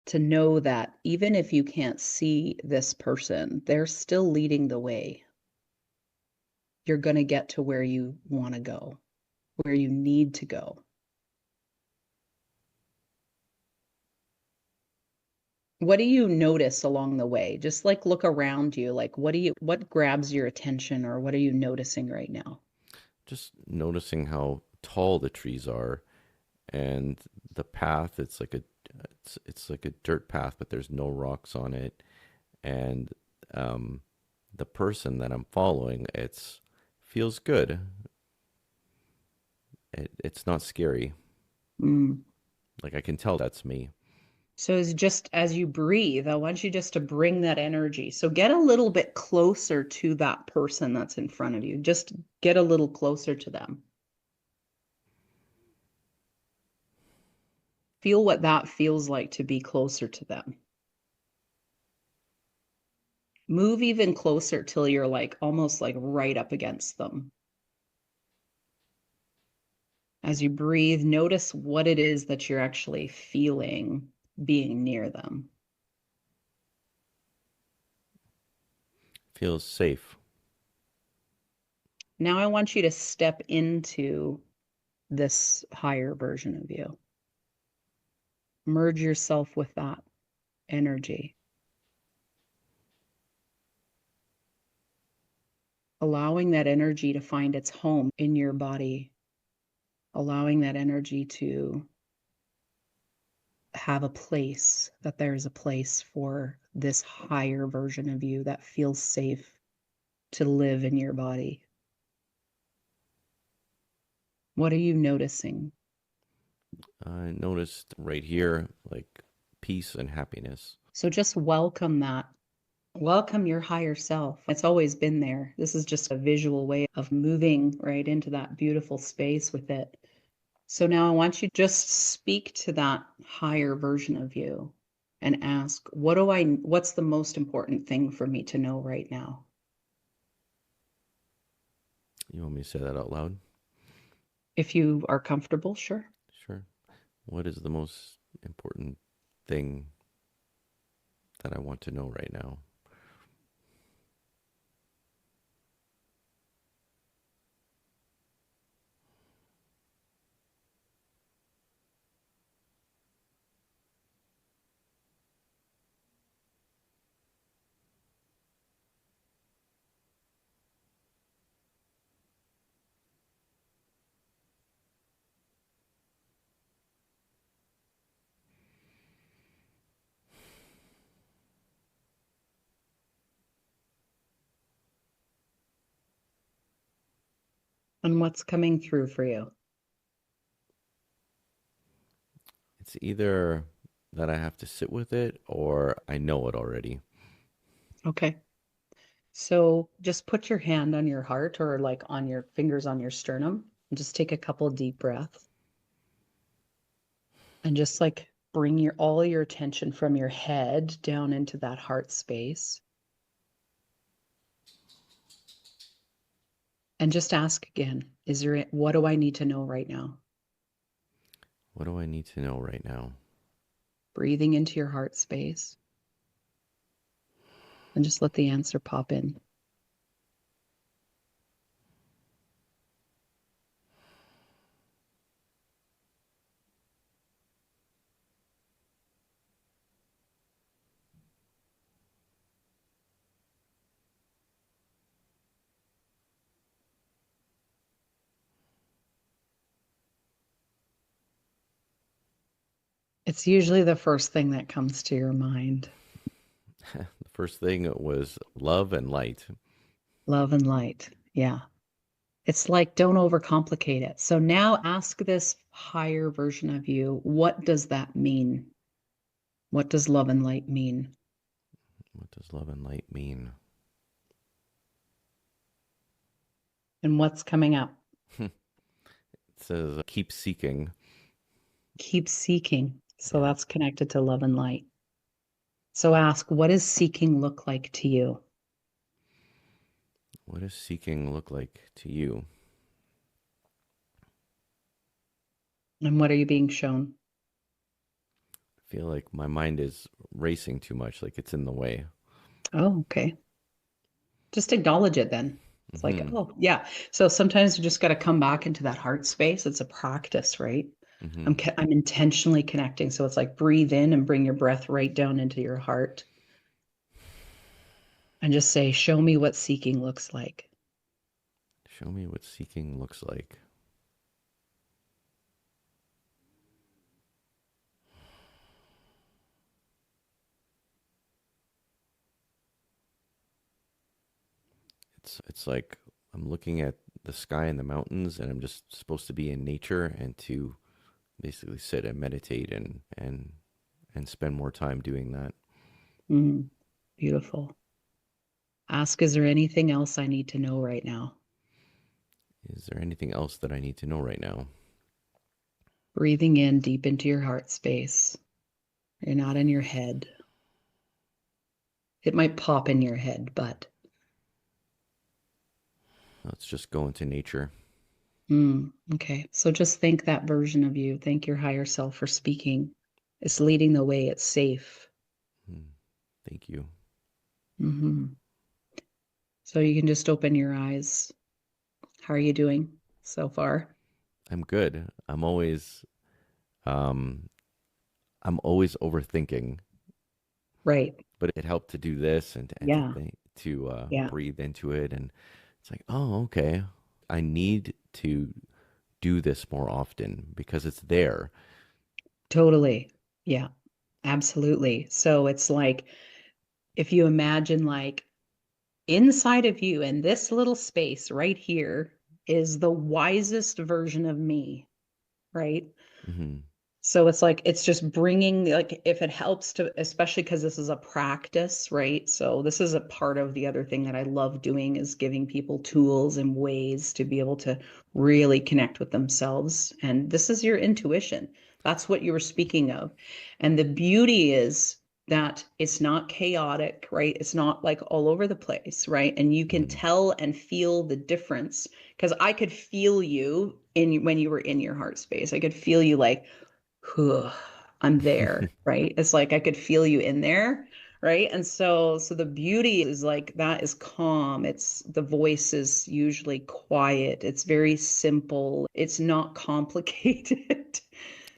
Speaker 1: to know that even if you can't see this person, they're still leading the way. you're going to get to where you want to go, where you need to go. What do you notice along the way? Just like look around you, like what grabs your attention, or what are you noticing right now?
Speaker 2: Just noticing how tall the trees are, and the path. It's like a dirt path, but there's no rocks on it. And the person that I'm following, it's feels good. It's not scary.
Speaker 1: Mm.
Speaker 2: Like I can tell that's me.
Speaker 1: So it's just as you breathe, I want you just to bring that energy. So get a little bit closer to that person that's in front of you. Just get a little closer to them. Feel what that feels like to be closer to them. Move even closer till you're like almost like right up against them. As you breathe, notice what it is that you're actually feeling being near them.
Speaker 2: Feels safe.
Speaker 1: Now I want you to step into this higher version of you. Merge yourself with that energy. Allowing that energy to find its home in your body. Allowing that energy to have a place, that there's a place for this higher version of you that feels safe to live in your body. What are you noticing?
Speaker 2: I noticed right here, like peace and happiness.
Speaker 1: So just welcome that. Welcome your higher self. It's always been there. This is just a visual way of moving right into that beautiful space with it. So now I want you to just speak to that higher version of you and ask, what's the most important thing for me to know right now?
Speaker 2: You want me to say that out loud?
Speaker 1: If you are comfortable, sure.
Speaker 2: Sure. What is the most important thing that I want to know right now?
Speaker 1: And what's coming through for you?
Speaker 2: It's either that I have to sit with it or I know it already.
Speaker 1: Okay. So just put your hand on your heart or like on your fingers on your sternum and just take a couple deep breaths and just like bring all your attention from your head down into that heart space. And just ask again, what do I need to know right now?
Speaker 2: What do I need to know right now?
Speaker 1: Breathing into your heart space. And just let the answer pop in. It's usually the first thing that comes to your mind.
Speaker 2: The first thing was love and light.
Speaker 1: Love and light. Yeah. It's like, don't overcomplicate it. So now ask this higher version of you, what does that mean? What does love and light mean?
Speaker 2: What does love and light mean?
Speaker 1: And what's coming up?
Speaker 2: It says keep seeking.
Speaker 1: Keep seeking. So
Speaker 2: Yeah.
Speaker 1: that's connected to love and light. So ask, what does seeking look like to you?
Speaker 2: What does seeking look like to you?
Speaker 1: And what are you being shown?
Speaker 2: I feel like my mind is racing too much, like it's in the way.
Speaker 1: Oh, okay. Just acknowledge it then. It's like,
Speaker 2: Mm-hmm.
Speaker 1: oh, yeah. So sometimes you just got to come back into that heart space. It's a practice, right?
Speaker 2: Mm-hmm.
Speaker 1: I'm intentionally connecting. So it's like breathe in and bring your breath right down into your heart and just say, show me what seeking looks like.
Speaker 2: Show me what seeking looks like. It's like I'm looking at the sky and the mountains, and I'm just supposed to be in nature and to basically sit and meditate and spend more time doing that.
Speaker 1: Mm, beautiful. Ask, is there anything else I need to know right now?
Speaker 2: Is there anything else that I need to know right now?
Speaker 1: Breathing in deep into your heart space. You're not in your head. It might pop in your head, but
Speaker 2: Let's just go into nature.
Speaker 1: okay. So just thank that version of you. Thank your higher self for speaking. It's leading the way. It's safe.
Speaker 2: Hmm. Thank you.
Speaker 1: Hmm. So you can just open your eyes. How are you doing so far?
Speaker 2: I'm good. Um I'm always overthinking,
Speaker 1: Right.
Speaker 2: but it helped to do this and to
Speaker 1: Yeah.
Speaker 2: think to
Speaker 1: Yeah.
Speaker 2: breathe into it, and it's like, oh, okay. I need to do this more often because it's there.
Speaker 1: Totally. Yeah. Absolutely. So it's like if you imagine like inside of you in this little space right here is the wisest version of me, right?
Speaker 2: Hmm.
Speaker 1: So it's like it's just bringing like if it helps to especially because this is a practice, right? So this is a part of the other thing that I love doing is giving people tools and ways to be able to really connect with themselves. And this is your intuition. That's what you were speaking of. And the beauty is that it's not chaotic, right? It's not like all over the place, right? And you can
Speaker 2: Hmm.
Speaker 1: tell and feel the difference because I could feel you in when you were in your heart space. I could feel you like whew, I'm there, right? It's like I could feel you in there, right? And so the beauty is like that is calm. It's the voice is usually quiet. It's very simple. It's not complicated,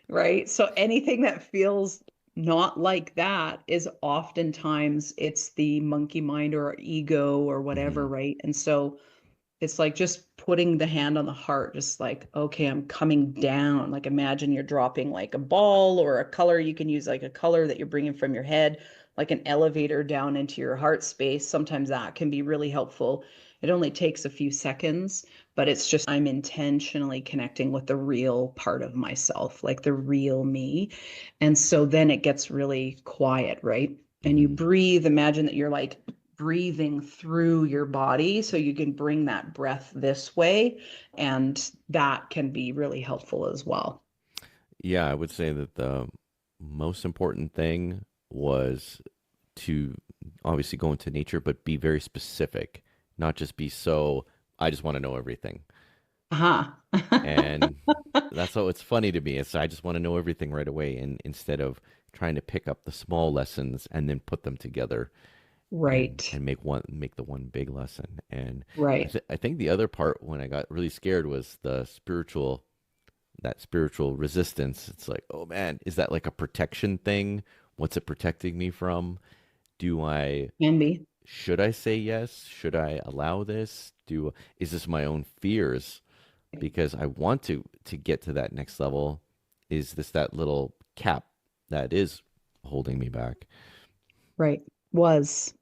Speaker 1: right? So anything that feels not like that is oftentimes it's the monkey mind or ego or whatever,
Speaker 2: Hmm.
Speaker 1: right? And so it's like just putting the hand on the heart, just like, okay, I'm coming down. Like imagine you're dropping like a ball or a color. You can use like a color that you're bringing from your head, like an elevator down into your heart space. Sometimes that can be really helpful. It only takes a few seconds, but it's just I'm intentionally connecting with the real part of myself, like the real me. And so then it gets really quiet, right? And you
Speaker 2: Hmm.
Speaker 1: breathe. Imagine that you're like breathing through your body so you can bring that breath this way and that can be really helpful as well.
Speaker 2: Yeah, I would say that the most important thing was to obviously go into nature, but be very specific, not just be so, I just want to know everything.
Speaker 1: Uh-huh.
Speaker 2: And that's what it's funny to me is I just want to know everything right away. And instead of trying to pick up the small lessons and then put them together
Speaker 1: Right.
Speaker 2: and make the one big lesson. And
Speaker 1: Right.
Speaker 2: I think the other part when I got really scared was the spiritual that spiritual resistance. It's like, oh man, is that like a protection thing? What's it protecting me from? Do I
Speaker 1: Can be.
Speaker 2: should I say yes? Should I allow this? Do is this my own fears? Because I want to get to that next level. Is this that little cap that is holding me back?
Speaker 1: Right.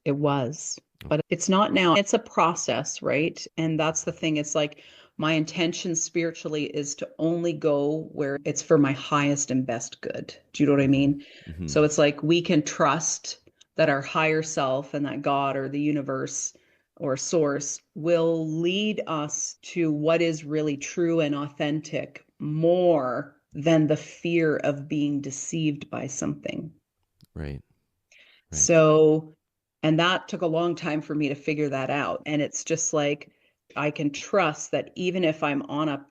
Speaker 1: It was, but it's not now. It's a process, right? And that's the thing. It's like my intention spiritually is to only go where it's for my highest and best good. Do you know what I
Speaker 2: Hmm.
Speaker 1: mean?
Speaker 2: Hmm.
Speaker 1: So it's like we can trust that our higher self and that God or the universe or source will lead us to what is really true and authentic more than the fear of being deceived by something.
Speaker 2: Right, right.
Speaker 1: So, and that took a long time for me to figure that out. And it's just like I can trust that even if I'm on a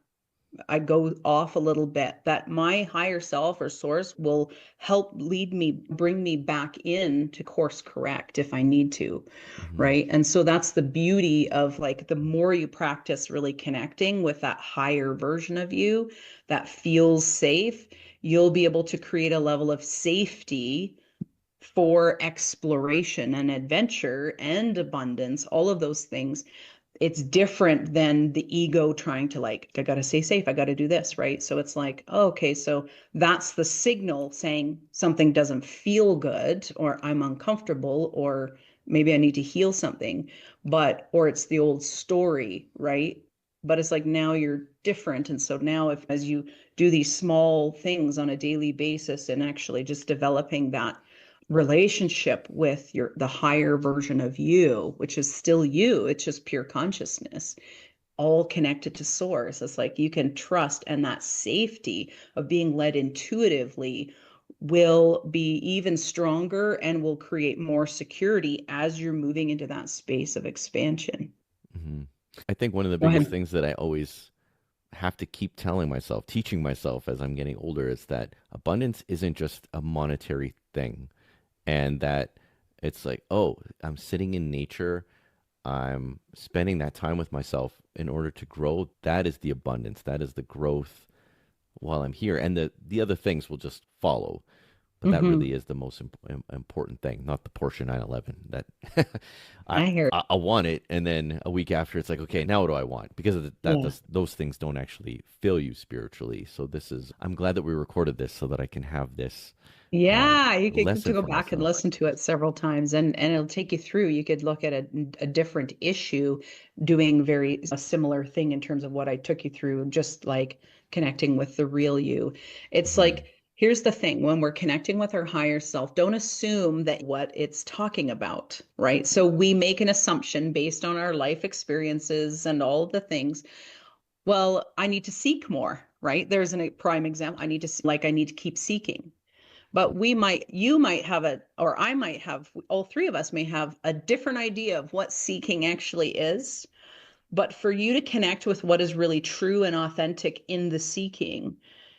Speaker 1: I go off a little bit, that my higher self or source will help lead me, bring me back in to course correct if I need to,
Speaker 2: Hmm.
Speaker 1: right? And so that's the beauty of like the more you practice really connecting with that higher version of you that feels safe, you'll be able to create a level of safety for exploration and adventure and abundance, all of those things. It's different than the ego trying to like, I got to stay safe, I got to do this, right? So it's like, oh, okay, so that's the signal saying something doesn't feel good, or I'm uncomfortable, or maybe I need to heal something. But or it's the old story, right? But it's like now you're different. And so now, if as you do these small things on a daily basis and actually just developing that relationship with your the higher version of you, which is still you, it's just pure consciousness, all connected to source. It's like you can trust, and that safety of being led intuitively will be even stronger and will create more security as you're moving into that space of expansion.
Speaker 2: Hmm. I think one of the
Speaker 1: Go
Speaker 2: biggest
Speaker 1: ahead.
Speaker 2: things that I always have to keep telling myself, teaching myself as I'm getting older, is that abundance isn't just a monetary thing. And that it's like, oh, I'm sitting in nature, I'm spending that time with myself in order to grow. That is the abundance, that is the growth while I'm here. And the other things will just follow. But that
Speaker 1: Mm-hmm.
Speaker 2: really is the most important thing, not the Porsche 911. That I,
Speaker 1: I hear.
Speaker 2: I want it, and then a week after, it's like, okay, now what do I want? Because of
Speaker 1: Yeah.
Speaker 2: those things don't actually fill you spiritually. So I'm glad that we recorded this so that I can have this
Speaker 1: Yeah, you get to
Speaker 2: lesson
Speaker 1: go
Speaker 2: for
Speaker 1: back and
Speaker 2: myself.
Speaker 1: listen to it several times, and it'll take you through. You could look at a different issue doing very a similar thing in terms of what I took you through, just like connecting with the real you. It's
Speaker 2: Hmm.
Speaker 1: like, here's the thing, when we're connecting with our higher self, don't assume that what it's talking about, right? So we make an assumption based on our life experiences and all of the things. Well, I need to seek more, right? There's a prime example. I need to keep seeking. But you might have or I might have, all three of us may have a different idea of what seeking actually is. But for you to connect with what is really true and authentic in the seeking,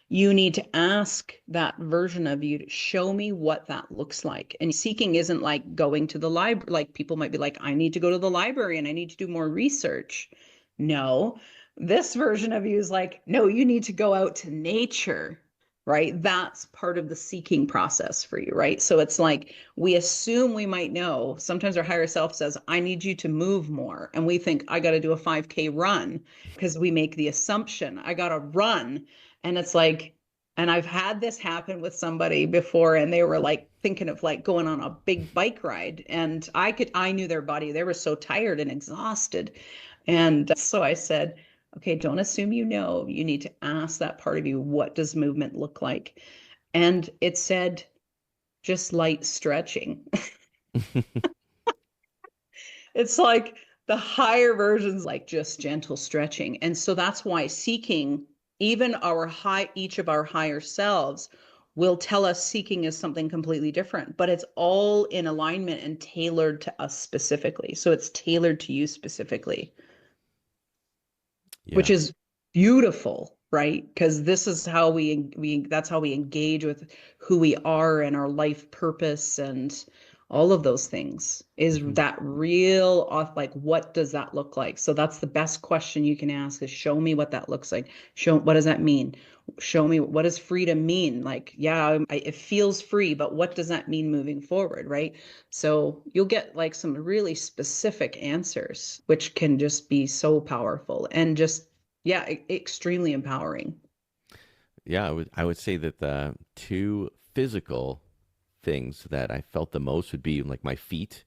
Speaker 1: you need to ask that version of you to show me what that looks like. And seeking isn't like going to the library. Like people might be like, I need to go to the library and I need to do more research. No, this version of you is like, no, you need to go out to nature, right? That's part of the seeking process for you, right? So it's like we assume we might know. Sometimes our higher self says, I need you to move more. And we think, I got to do a 5K run because we make the assumption, I got to run. And it's like, and I've had this happen with somebody before, and they were like thinking of like going on a big bike ride. And I knew their body, they were so tired and exhausted. And so I said, okay, don't assume you know. You need to ask that part of you, what does movement look like? And it said, just light stretching. It's like the higher versions, like just gentle stretching. And so that's why seeking, even each of our higher selves will tell us seeking is something completely different, but it's all in alignment and tailored to us specifically. So it's tailored to you specifically, which
Speaker 2: Yeah.
Speaker 1: is beautiful, right? Because this is how that's how we engage with who we are and our life purpose and all of those things, is
Speaker 2: Hmm.
Speaker 1: that real off, like what does that look like? So that's the best question you can ask, is show me what that looks like. Show, what does that mean? Show me, what does freedom mean? Like, yeah, it feels free, but what does that mean moving forward, right? So you'll get like some really specific answers, which can just be so powerful and just, yeah, extremely empowering.
Speaker 2: Yeah, I would say that the two physical things that I felt the most would be like my feet,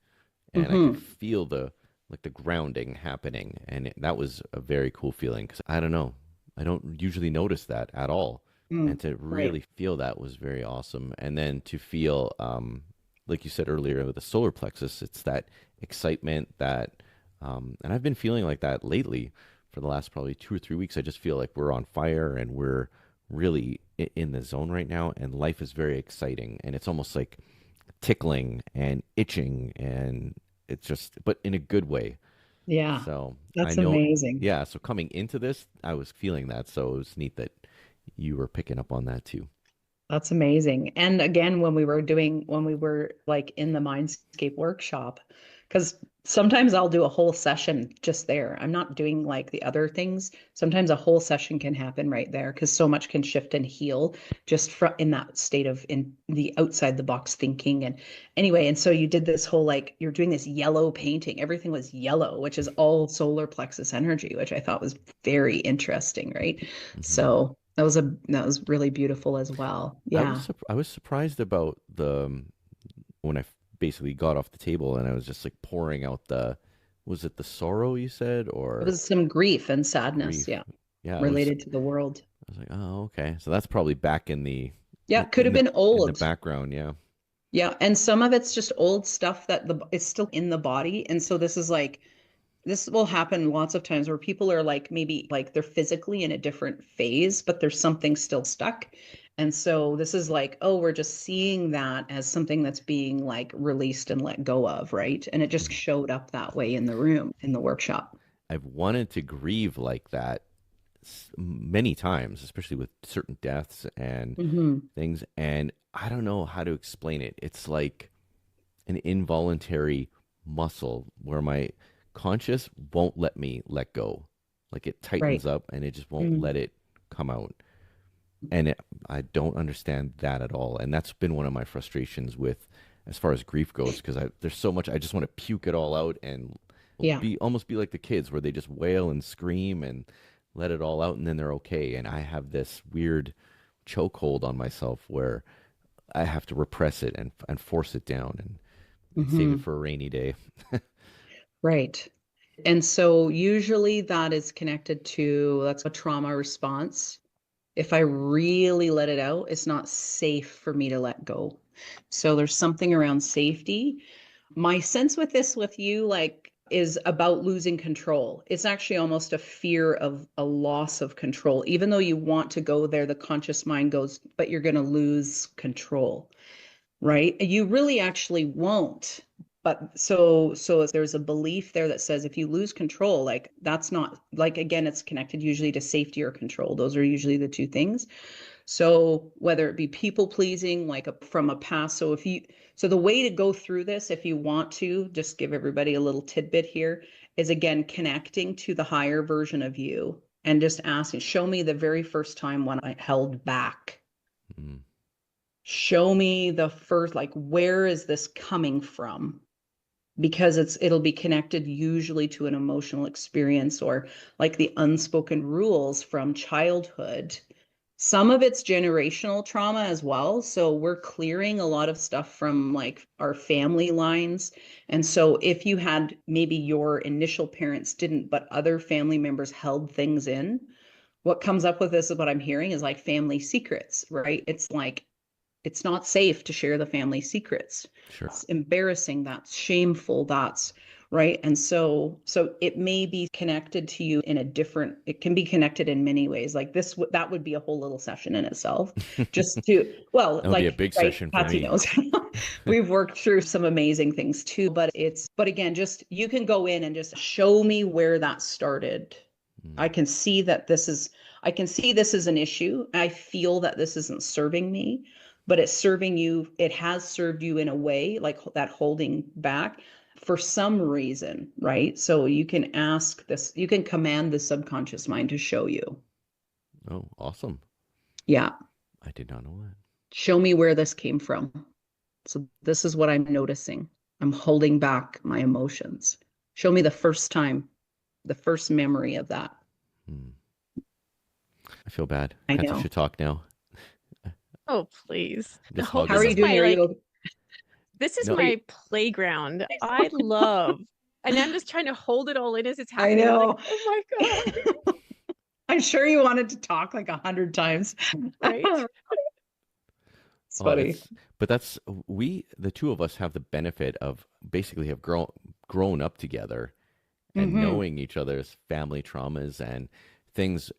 Speaker 2: and I could
Speaker 1: Mm-hmm.
Speaker 2: feel the grounding happening, and that was a very cool feeling because I don't know, I don't usually notice that at all, and
Speaker 1: Mm,
Speaker 2: to
Speaker 1: right.
Speaker 2: really feel that was very awesome. And then to feel, like you said earlier, with the solar plexus, it's that excitement that, and I've been feeling like that lately for the last probably 2 or 3 weeks. I just feel like we're on fire and we're really in the zone right now, and life is very exciting, and it's almost like tickling and itching, and it's just, but in a good way.
Speaker 1: Yeah.
Speaker 2: So I
Speaker 1: That's
Speaker 2: know,
Speaker 1: amazing.
Speaker 2: yeah. So coming into this, I was feeling that. So it was neat that you were picking up on that too.
Speaker 1: That's amazing. And again, when we were like in the Mindscape workshop, because sometimes I'll do a whole session just there. I'm not doing like the other things. Sometimes a whole session can happen right there because so much can shift and heal just from in that state of in the outside the box thinking. And anyway, and so you did this whole like you're doing this yellow painting. Everything was yellow, which is all solar plexus energy, which I thought was very interesting, right?
Speaker 2: Hmm.
Speaker 1: So that was really beautiful as well. Yeah.
Speaker 2: I was surprised about when I basically got off the table and I was just like pouring out the, was it the sorrow you said
Speaker 1: It
Speaker 2: or
Speaker 1: was some grief and sadness,
Speaker 2: grief?
Speaker 1: yeah,
Speaker 2: Yeah,
Speaker 1: related to the world.
Speaker 2: I was like, oh, okay. So that's probably back in the
Speaker 1: Yeah, it could have been
Speaker 2: in the
Speaker 1: old.
Speaker 2: background. Yeah.
Speaker 1: Yeah, and some of it's just old stuff that the it's still in the body. And so this is like this will happen lots of times where people are like maybe like they're physically in a different phase, but there's something still stuck. And so this is like, oh, we're just seeing that as something that's being like released and let go of, right? And it just
Speaker 2: Mm.
Speaker 1: showed up that way in the room, in the workshop.
Speaker 2: I've wanted to grieve like that many times, especially with certain deaths and
Speaker 1: Hmm.
Speaker 2: things. And I don't know how to explain it. It's like an involuntary muscle where my conscious won't let me let go. Like it
Speaker 1: Right.
Speaker 2: tightens up and it just won't
Speaker 1: Mm.
Speaker 2: let it come out. And I don't understand that at all. And that's been one of my frustrations with as far as grief goes, because there's so much I just want to puke it all out and
Speaker 1: Yeah.
Speaker 2: be almost be like the kids where they just wail and scream and let it all out and then they're okay. And I have this weird chokehold on myself where I have to repress it and force it down and save it
Speaker 1: Hmm.
Speaker 2: for a rainy day.
Speaker 1: Right. And so usually that is connected to that's a trauma response. If I really let it out, it's not safe for me to let go. So there's something around safety. My sense with this with you, like, is about losing control. It's actually almost a fear of a loss of control. Even though you want to go there, the conscious mind goes, but you're going to lose control, right? You really actually won't. But so there's a belief there that says if you lose control, like that's not like again, it's connected usually to safety or control. Those are usually the two things. So whether it be people pleasing, like from a past, so if you, so the way to go through this, if you want to, just give everybody a little tidbit here, is again connecting to the higher version of you and just asking, show me the very first time when I held back.
Speaker 2: Mm,
Speaker 1: Show me the first, like, where is this coming from? Because it'll be connected usually to an emotional experience or like the unspoken rules from childhood. Some of it's generational trauma as well. So we're clearing a lot of stuff from like our family lines. And so if you had maybe your initial parents didn't, but other family members held things in, what comes up with this is what I'm hearing is like family secrets, right? It's like it's not safe to share the family secrets.
Speaker 2: sure.
Speaker 1: It's embarrassing, that's shameful, that's right. And so it may be connected to you in a different, it can be connected in many ways. Like this that would be a whole little session in itself. Just to, well,
Speaker 2: That would be a
Speaker 1: like
Speaker 2: big
Speaker 1: right,
Speaker 2: session for
Speaker 1: Patsy
Speaker 2: me.
Speaker 1: knows. We've worked through some amazing things too, but again, just you can go in and just show me where that started. I
Speaker 2: Mm,
Speaker 1: can see that this is, I can see this is an issue. I feel that this isn't serving me, but it's serving you, it has served you in a way like that holding back for some reason, right? So you can ask this, you can command the subconscious mind to show you.
Speaker 2: oh, awesome.
Speaker 1: Yeah,
Speaker 2: I did not know that.
Speaker 1: show me where this came from. So this is what I'm noticing. I'm holding back my emotions. Show me the first time, the first memory of that.
Speaker 2: Mm. I feel bad.
Speaker 1: I
Speaker 2: Kathy
Speaker 1: know.
Speaker 2: should talk now.
Speaker 3: Oh, please.
Speaker 2: I'm just
Speaker 3: No,
Speaker 1: How
Speaker 2: hugging
Speaker 1: are
Speaker 3: this
Speaker 1: you
Speaker 3: is
Speaker 2: her.
Speaker 1: doing?
Speaker 3: my
Speaker 1: Are
Speaker 3: like,
Speaker 1: you
Speaker 3: this is
Speaker 2: No,
Speaker 1: are you
Speaker 3: my playground. I love, and I'm just trying to hold it all in as it's
Speaker 1: I
Speaker 3: happening. I'm like,
Speaker 1: know.
Speaker 3: oh my God,
Speaker 1: I'm sure you wanted to talk like 100 times.
Speaker 3: right?
Speaker 1: It's
Speaker 2: oh,
Speaker 1: funny.
Speaker 2: it's but that's we the two of us have the benefit of basically have grown up together and
Speaker 1: Hmm.
Speaker 2: knowing each other's family traumas and things.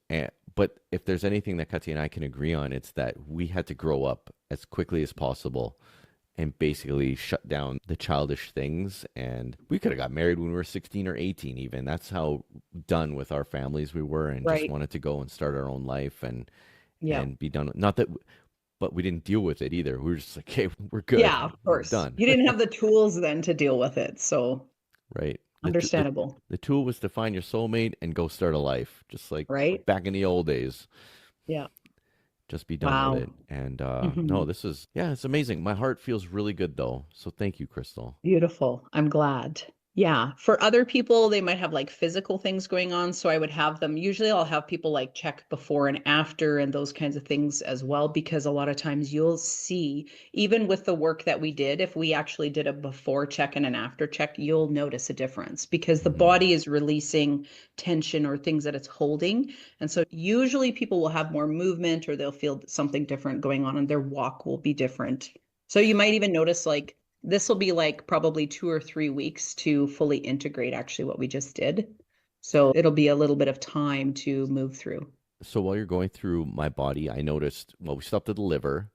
Speaker 2: But if there's anything that Katya and I can agree on, it's that we had to grow up as quickly as possible and basically shut down the childish things. And we could have got married when we were 16 or 18 even. That's how done with our families we were, and just
Speaker 1: Right.
Speaker 2: wanted to go and start our own life
Speaker 1: Yeah.
Speaker 2: and be done. Not that, but we didn't deal with it either. We were just like, hey, we're good.
Speaker 1: Yeah, of
Speaker 2: We're
Speaker 1: course.
Speaker 2: done.
Speaker 1: You didn't have the tools then to deal with it. So
Speaker 2: Right.
Speaker 1: understandable.
Speaker 2: The tool was to find your soulmate and go start a life, just like
Speaker 1: Right?
Speaker 2: back in the old days.
Speaker 1: Yeah.
Speaker 2: Just be done with it.
Speaker 1: Wow.
Speaker 2: And no,
Speaker 1: Mhm.
Speaker 2: this is, yeah, it's amazing. My heart feels really good though. So thank you, Crystal.
Speaker 1: Beautiful. I'm glad. Yeah. For other people, they might have like physical things going on. So I would have them, usually I'll have people like check before and after and those kinds of things as well, because a lot of times you'll see, even with the work that we did, if we actually did a before check and an after check, you'll notice a difference because the
Speaker 2: Hmm.
Speaker 1: body is releasing tension or things that it's holding. And so usually people will have more movement or they'll feel something different going on and their walk will be different. So you might even notice like, this will be like probably 2 or 3 weeks to fully integrate actually what we just did. So it'll be a little bit of time to move through.
Speaker 2: So while you're going through my body, I noticed, well, we stopped at the liver,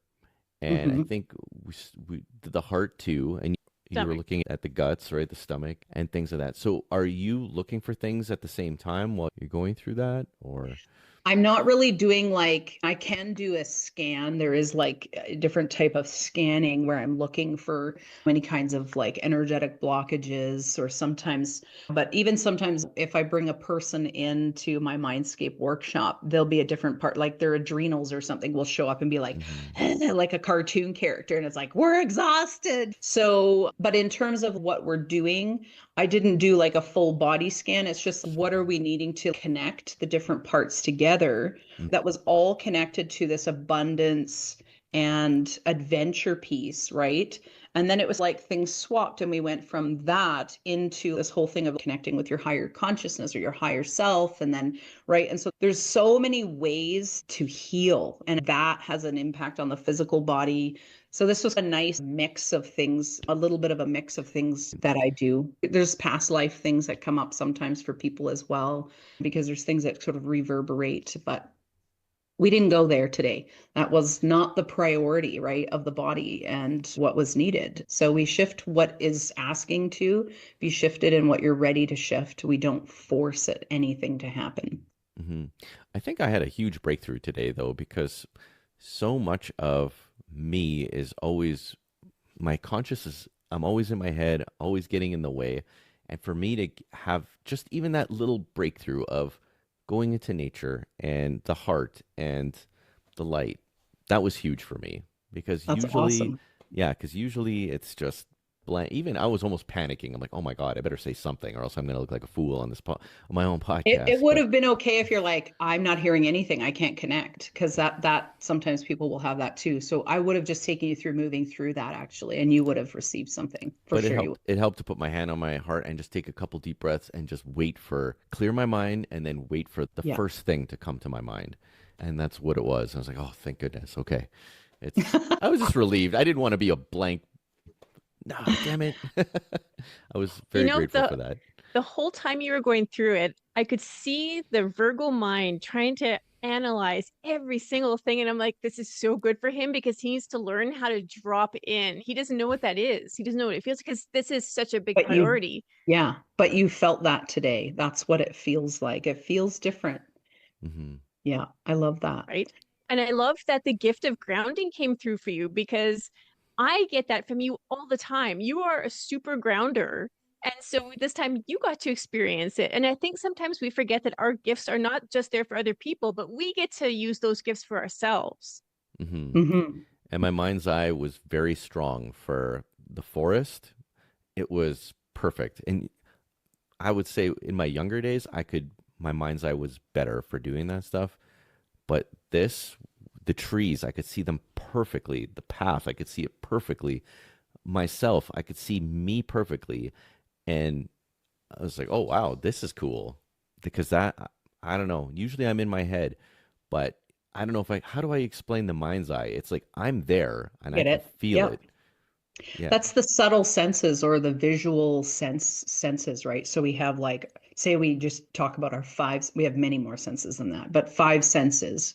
Speaker 2: and I
Speaker 1: Hmm.
Speaker 2: think we did the heart too. And you were
Speaker 3: Stomach.
Speaker 2: looking at the guts, right? The stomach and things of that. So are you looking for things at the same time while you're going through that, or?
Speaker 1: I'm not really doing like, I can do a scan. There is like a different type of scanning where I'm looking for many kinds of like energetic blockages or sometimes, but even sometimes if I bring a person into my Mindscape workshop, there'll be a different part, like their adrenals or something will show up and be like,
Speaker 2: Hmm.
Speaker 1: like a cartoon character. And it's like, we're exhausted. So, but in terms of what we're doing, I didn't do like a full body scan. It's just what are we needing to connect the different parts together that was all connected to this abundance and adventure piece, right? And then it was like things swapped, and we went from that into this whole thing of connecting with your higher consciousness or your higher self. And then, right. And so there's so many ways to heal, and that has an impact on the physical body. So this was a nice mix of things, a little bit of a mix of things that I do. There's past life things that come up sometimes for people as well, because there's things that sort of reverberate, but we didn't go there today. That was not the priority, right, of the body and what was needed. So we shift what is asking to be shifted and what you're ready to shift. We don't force it, anything to happen.
Speaker 2: Hmm. I think I had a huge breakthrough today, though, because so much of me is always my consciousness. I'm always in my head, always getting in the way. And for me to have just even that little breakthrough of going into nature and the heart and the light, that was huge for me because
Speaker 1: That's
Speaker 2: usually,
Speaker 1: awesome.
Speaker 2: yeah, because usually it's just blank. Even I was almost panicking. I'm like, oh my God, I better say something or else I'm going to look like a fool on on my own
Speaker 1: It
Speaker 2: podcast.
Speaker 1: would
Speaker 2: But
Speaker 1: have been okay if you're like, I'm not hearing anything, I can't connect, because that sometimes people will have that too. So I would have just taken you through moving through that actually, and you would have received something for
Speaker 2: but
Speaker 1: sure. You would.
Speaker 2: it helped to put my hand on my heart and just take a couple deep breaths and just wait for clear my mind and then wait for the
Speaker 1: Yeah.
Speaker 2: first thing to come to my mind. And that's what it was. I was like, oh, thank goodness. Okay. It's I was just relieved. I didn't want to be a blank. No, damn it. I was
Speaker 3: You
Speaker 2: very
Speaker 3: know,
Speaker 2: grateful for that.
Speaker 3: the whole time you were going through it, I could see the Virgo mind trying to analyze every single thing. And I'm like, this is so good for him because he needs to learn how to drop in. He doesn't know what that is. He doesn't know what it feels because this is such a big
Speaker 1: But you,
Speaker 3: priority.
Speaker 1: yeah, but you felt that today. That's what it feels like. It feels different.
Speaker 2: Hmm.
Speaker 1: Yeah, I love that.
Speaker 3: Right. And I love that the gift of grounding came through for you because I get that from you all the time. You are a super grounder. And so this time you got to experience it. And I think sometimes we forget that our gifts are not just there for other people, but we get to use those gifts for ourselves.
Speaker 2: Hmm.
Speaker 1: Hmm.
Speaker 2: And my mind's eye was very strong for the forest. It was perfect. And I would say in my younger days, my mind's eye was better for doing that stuff. But the trees, I could see them perfectly. The path, I could see it perfectly. Myself, I could see me perfectly. And I was like, oh, wow, this is cool. Because I don't know. Usually I'm in my head, but I don't know how do I explain the mind's eye? It's like I'm there and I
Speaker 1: Get
Speaker 2: can
Speaker 1: it?
Speaker 2: feel
Speaker 1: Yep.
Speaker 2: it. Yeah.
Speaker 1: That's the subtle senses or the visual senses, right? So we have like, say we just talk about our fives, we have many more senses than that, but five senses,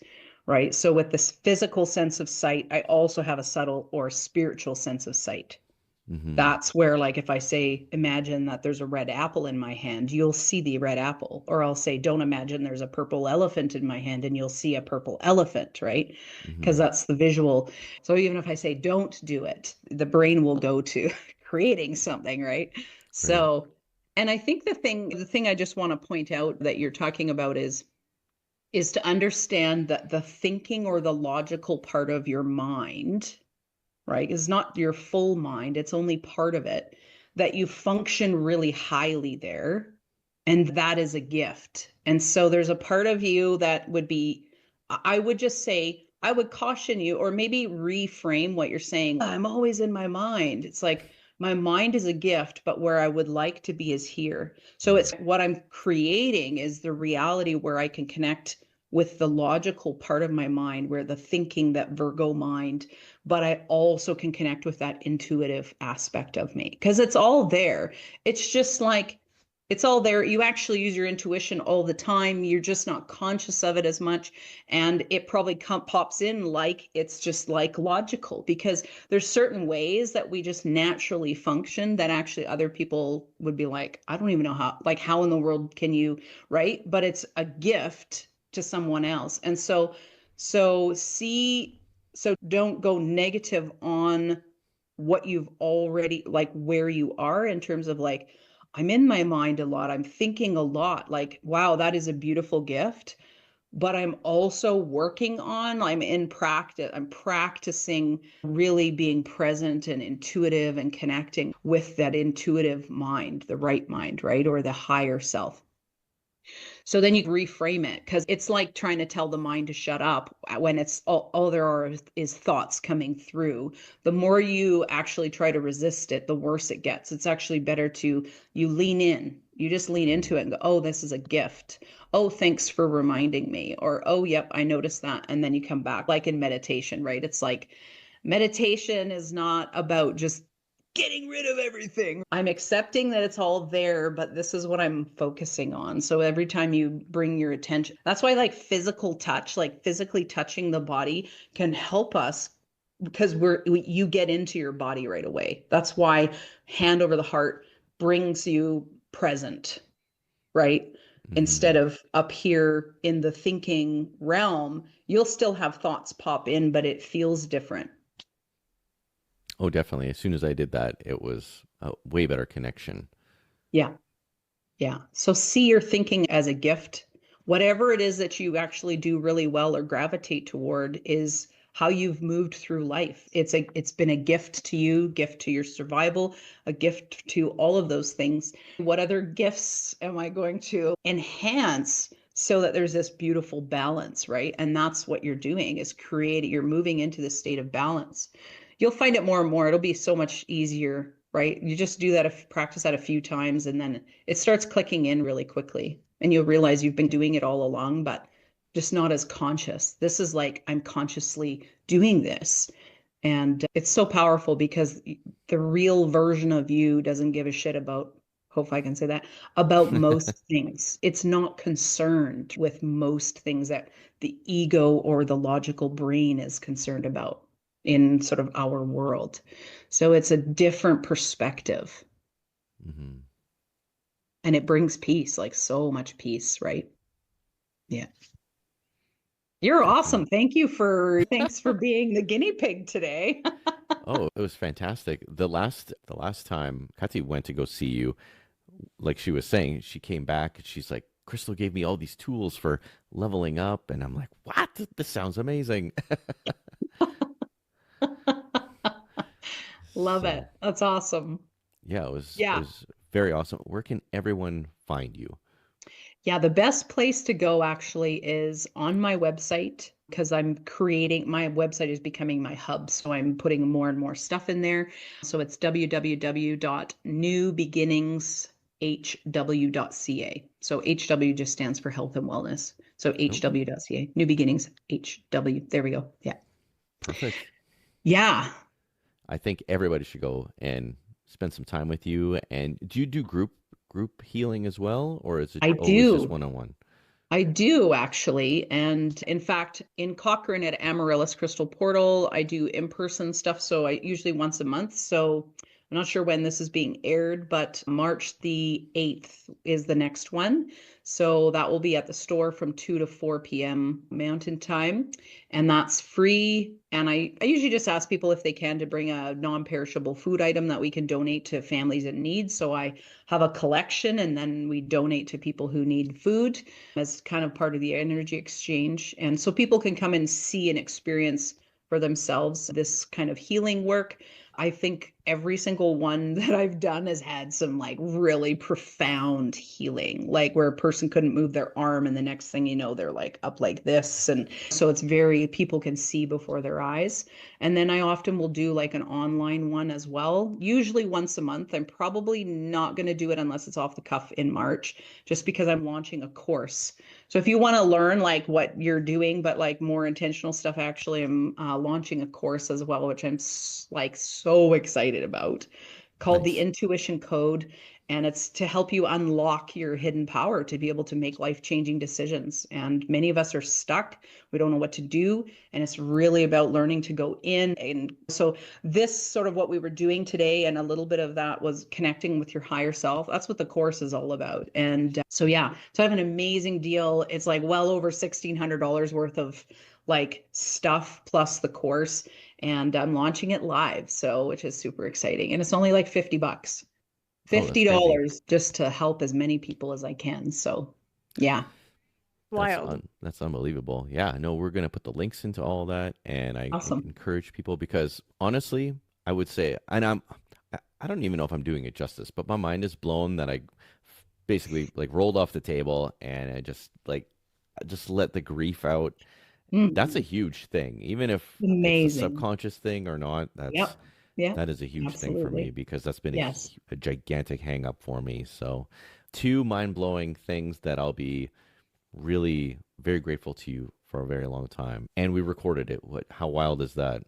Speaker 1: right? So with this physical sense of sight, I also have a subtle or spiritual sense of sight.
Speaker 2: Mm-hmm.
Speaker 1: That's where, like, if I say, imagine that there's a red apple in my hand, you'll see the red apple. Or I'll say, don't imagine there's a purple elephant in my hand, and you'll see a purple elephant, right? Because
Speaker 2: Mm-hmm.
Speaker 1: that's the visual. So even if I say, don't do it, the brain will go to creating something, right?
Speaker 2: Right.
Speaker 1: So, and I think the thing I just want to point out that you're talking about is to understand that the thinking or the logical part of your mind, right, is not your full mind, it's only part of it, that you function really highly there. And that is a gift. And so there's a part of you that would be, I would just say, I would caution you, or maybe reframe what you're saying. I'm always in my mind. It's like, my mind is a gift, but where I would like to be is here. So
Speaker 2: Mm-hmm.
Speaker 1: it's what I'm creating is the reality where I can connect with the logical part of my mind, where the thinking, that Virgo mind, but I also can connect with that intuitive aspect of me because it's all there. It's just like, it's all there. You actually use your intuition all the time. You're just not conscious of it as much. And it probably pops in like it's just like logical, because there's certain ways that we just naturally function that actually other people would be like, I don't even know how, like, how in the world can you, right? But it's a gift to someone else. And so see, so don't go negative on what you've already, like, where you are in terms of, like, I'm in my mind a lot, I'm thinking a lot, like, wow, that is a beautiful gift. But I'm also working on, I'm in practice, I'm practicing really being present and intuitive and connecting with that intuitive mind, the right mind, right? Or the higher self. So then you reframe it, because it's like trying to tell the mind to shut up when it's all there are is thoughts coming through. The more you actually try to resist it, the worse it gets. It's actually better to, you lean in. You just lean into it and go, oh, this is a gift. Oh, thanks for reminding me. Or, oh, yep, I noticed that. And then you come back, like in meditation, right? It's like meditation is not about just getting rid of everything. I'm accepting that it's all there, but this is what I'm focusing on. So every time you bring your attention, that's why, like, physical touch, like physically touching the body can help us, because you get into your body right away. That's why hand over the heart brings you present, right?
Speaker 2: Mm-hmm.
Speaker 1: Instead of up here in the thinking realm, you'll still have thoughts pop in, but it feels different.
Speaker 2: Oh, definitely. As soon as I did that, it was a way better connection.
Speaker 1: Yeah. Yeah. So see your thinking as a gift. Whatever it is that you actually do really well or gravitate toward is how you've moved through life. It's been a gift to you, gift to your survival, a gift to all of those things. What other gifts am I going to enhance so that there's this beautiful balance, right? And that's what you're doing, is creating, you're moving into the state of balance. You'll find it more and more. It'll be so much easier, right? You just do that, practice that a few times, and then it starts clicking in really quickly. And you'll realize you've been doing it all along, but just not as conscious. This is like, I'm consciously doing this. And it's so powerful, because the real version of you doesn't give a shit about, hope I can say that, about most things. It's not concerned with most things that the ego or the logical brain is concerned about in sort of our world. So it's a different perspective,
Speaker 2: Mm-hmm.
Speaker 1: and it brings peace, like so much peace, right? Yeah. You're awesome.
Speaker 2: Definitely.
Speaker 1: Thanks for being the guinea pig today.
Speaker 2: Oh, it was fantastic. The last time Kati went to go see you, like she was saying, she came back and she's like, Crystal gave me all these tools for leveling up, and I'm like, what? This sounds amazing.
Speaker 1: Love it.
Speaker 2: So
Speaker 1: That's awesome.
Speaker 2: yeah, it
Speaker 1: Yeah.
Speaker 2: was very awesome. Where can everyone find you?
Speaker 1: Yeah, the best place to go actually is on my website, because I'm creating, my website is becoming my hub. So I'm putting more and more stuff in there. So it's www.newbeginningshw.ca. So HW just stands for health and wellness. So
Speaker 2: Okay,
Speaker 1: hw.ca, New Beginnings HW. There we go. Yeah.
Speaker 2: perfect.
Speaker 1: Yeah,
Speaker 2: I think everybody should go and spend some time with you. And do you do group healing as well, or is it
Speaker 1: I
Speaker 2: always just
Speaker 1: do.
Speaker 2: one on one?
Speaker 1: I do actually. And in fact, in Cochrane at Amaryllis Crystal Portal, I do in-person stuff. So I usually once a month. So I'm not sure when this is being aired, but March the 8th is the next one. So that will be at the store from 2 to 4 p.m. Mountain Time. And that's free. And I usually just ask people if they can to bring a non-perishable food item that we can donate to families in need. So I have a collection and then we donate to people who need food as kind of part of the energy exchange. And so people can come and see and experience for themselves this kind of healing work. I think every single one that I've done has had some like really profound healing, like where a person couldn't move their arm and the next thing you know, they're like up like this. And so it's very, people can see before their eyes. And then I often will do like an online one as well, usually once a month. I'm probably not going to do it unless it's off the cuff in March, just because I'm launching a course. So if you want to learn like what you're doing, but like more intentional stuff, actually, I'm launching a course as well, which I'm like so excited about, called the
Speaker 2: Nice.
Speaker 1: Intuition Code. And it's to help you unlock your hidden power to be able to make life-changing decisions. And many of us are stuck. We don't know what to do. And it's really about learning to go in. And so this sort of what we were doing today, and a little bit of that was connecting with your higher self. That's what the course is all about. And so, yeah, so I have an amazing deal. It's like well over $1,600 worth of like stuff plus the course. And I'm launching it live. So, which is super exciting. And it's only like $50.
Speaker 2: Oh, that's crazy.
Speaker 1: $50 just to help as many people as I can. So, yeah,
Speaker 3: Wild.
Speaker 2: That's unbelievable. Yeah, no, we're gonna put the links into all that, and I
Speaker 1: awesome.
Speaker 2: encourage people because honestly, I would say, and I don't even know if I'm doing it justice, but my mind is blown that I basically like rolled off the table and I just let the grief out. That's a
Speaker 1: Mhm.
Speaker 2: huge thing, even if it's a
Speaker 1: Amazing.
Speaker 2: subconscious thing or not.
Speaker 1: Yep. Yeah,
Speaker 2: That is a huge thing for me
Speaker 1: absolutely.
Speaker 2: because that's been
Speaker 1: Yes.
Speaker 2: a gigantic hang up for me. So, two mind blowing things that I'll be really very grateful to you for a very long time. And we recorded it. How wild is that?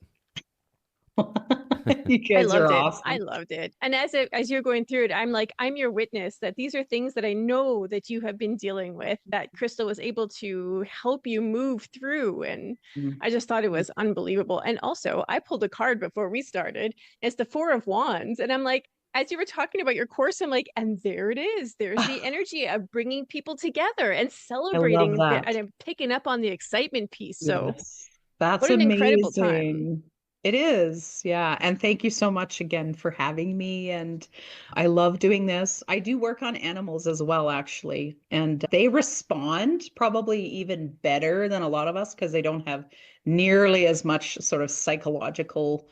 Speaker 1: You
Speaker 3: I
Speaker 1: kids are
Speaker 3: loved it. I
Speaker 1: awesome.
Speaker 3: loved it. And as you're going through it, I'm like, I'm your witness that these are things that I know that you have been dealing with, that Crystal was able to help you move through. And
Speaker 1: Mm.
Speaker 3: I just thought it was unbelievable. And also, I pulled a card before we started. It's the Four of Wands. And I'm like, as you were talking about your course, I'm like, and there it is. There's the energy of bringing people together and
Speaker 1: I love
Speaker 3: celebrating. And
Speaker 1: that.
Speaker 3: I'm picking up on the excitement piece. So,
Speaker 1: Yes. That's
Speaker 3: what an incredible time.
Speaker 1: amazing. It is. Yeah. And thank you so much again for having me. And I love doing this. I do work on animals as well, actually. And they respond probably even better than a lot of us because they don't have nearly as much sort of psychological,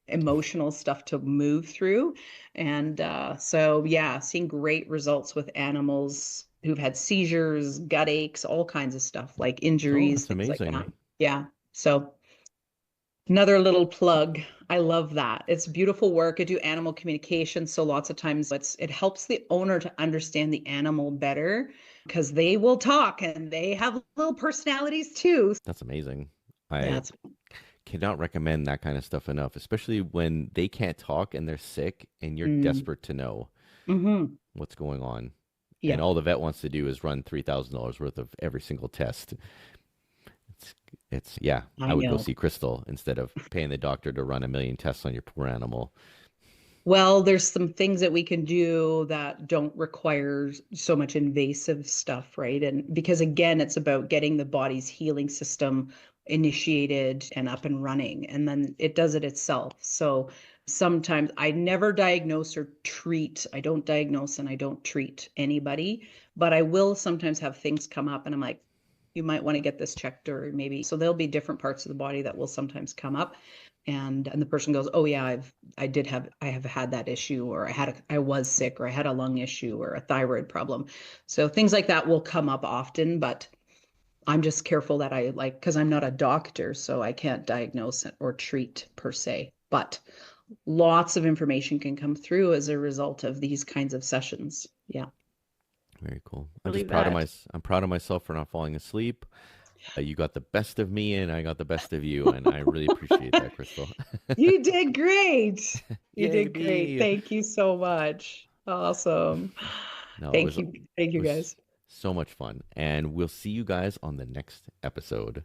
Speaker 1: emotional stuff to move through. And so, yeah, seeing great results with animals who've had seizures, gut aches, all kinds of stuff like
Speaker 2: Oh,
Speaker 1: injuries,
Speaker 2: that's
Speaker 1: things like
Speaker 2: amazing.
Speaker 1: that. Yeah. So another little plug. I love that. It's beautiful work. I do animal communication, so lots of times it helps the owner to understand the animal better because they will talk and they have little personalities too.
Speaker 2: That's amazing.
Speaker 1: Yeah,
Speaker 2: I
Speaker 1: it's
Speaker 2: cannot recommend that kind of stuff enough, especially when they can't talk and they're sick and you're
Speaker 1: mm,
Speaker 2: desperate to know
Speaker 1: hmm.
Speaker 2: what's going on. And
Speaker 1: Yeah,
Speaker 2: all the vet wants to do is run $3,000 worth of every single test. Yeah, I
Speaker 1: I
Speaker 2: would go
Speaker 1: know.
Speaker 2: see Crystal instead of paying the doctor to run a million tests on your poor animal.
Speaker 1: Well, there's some things that we can do that don't require so much invasive stuff, right? And because again, it's about getting the body's healing system initiated and up and running, and then it does it itself. So sometimes I never diagnose or treat. I don't diagnose and I don't treat anybody, but I will sometimes have things come up and I'm like, you might want to get this checked or maybe. So there'll be different parts of the body that will sometimes come up. And the person goes, oh yeah, I have had that issue, or I was sick, or I had a lung issue or a thyroid problem. So things like that will come up often, but I'm just careful that I like, because I'm not a doctor, so I can't diagnose it or treat per se. But lots of information can come through as a result of these kinds of sessions. Yeah.
Speaker 2: Very cool.
Speaker 3: Believe that.
Speaker 2: I'm proud of myself for not falling asleep. You got the best of me and I got the best of you, and I really appreciate that, Crystal.
Speaker 1: You did great. You
Speaker 2: Yay
Speaker 1: did great.
Speaker 2: me.
Speaker 1: Thank you so much. Awesome.
Speaker 2: No,
Speaker 1: Thank you. Thank
Speaker 2: it
Speaker 1: you
Speaker 2: was
Speaker 1: guys.
Speaker 2: So much fun. And we'll see you guys on the next episode.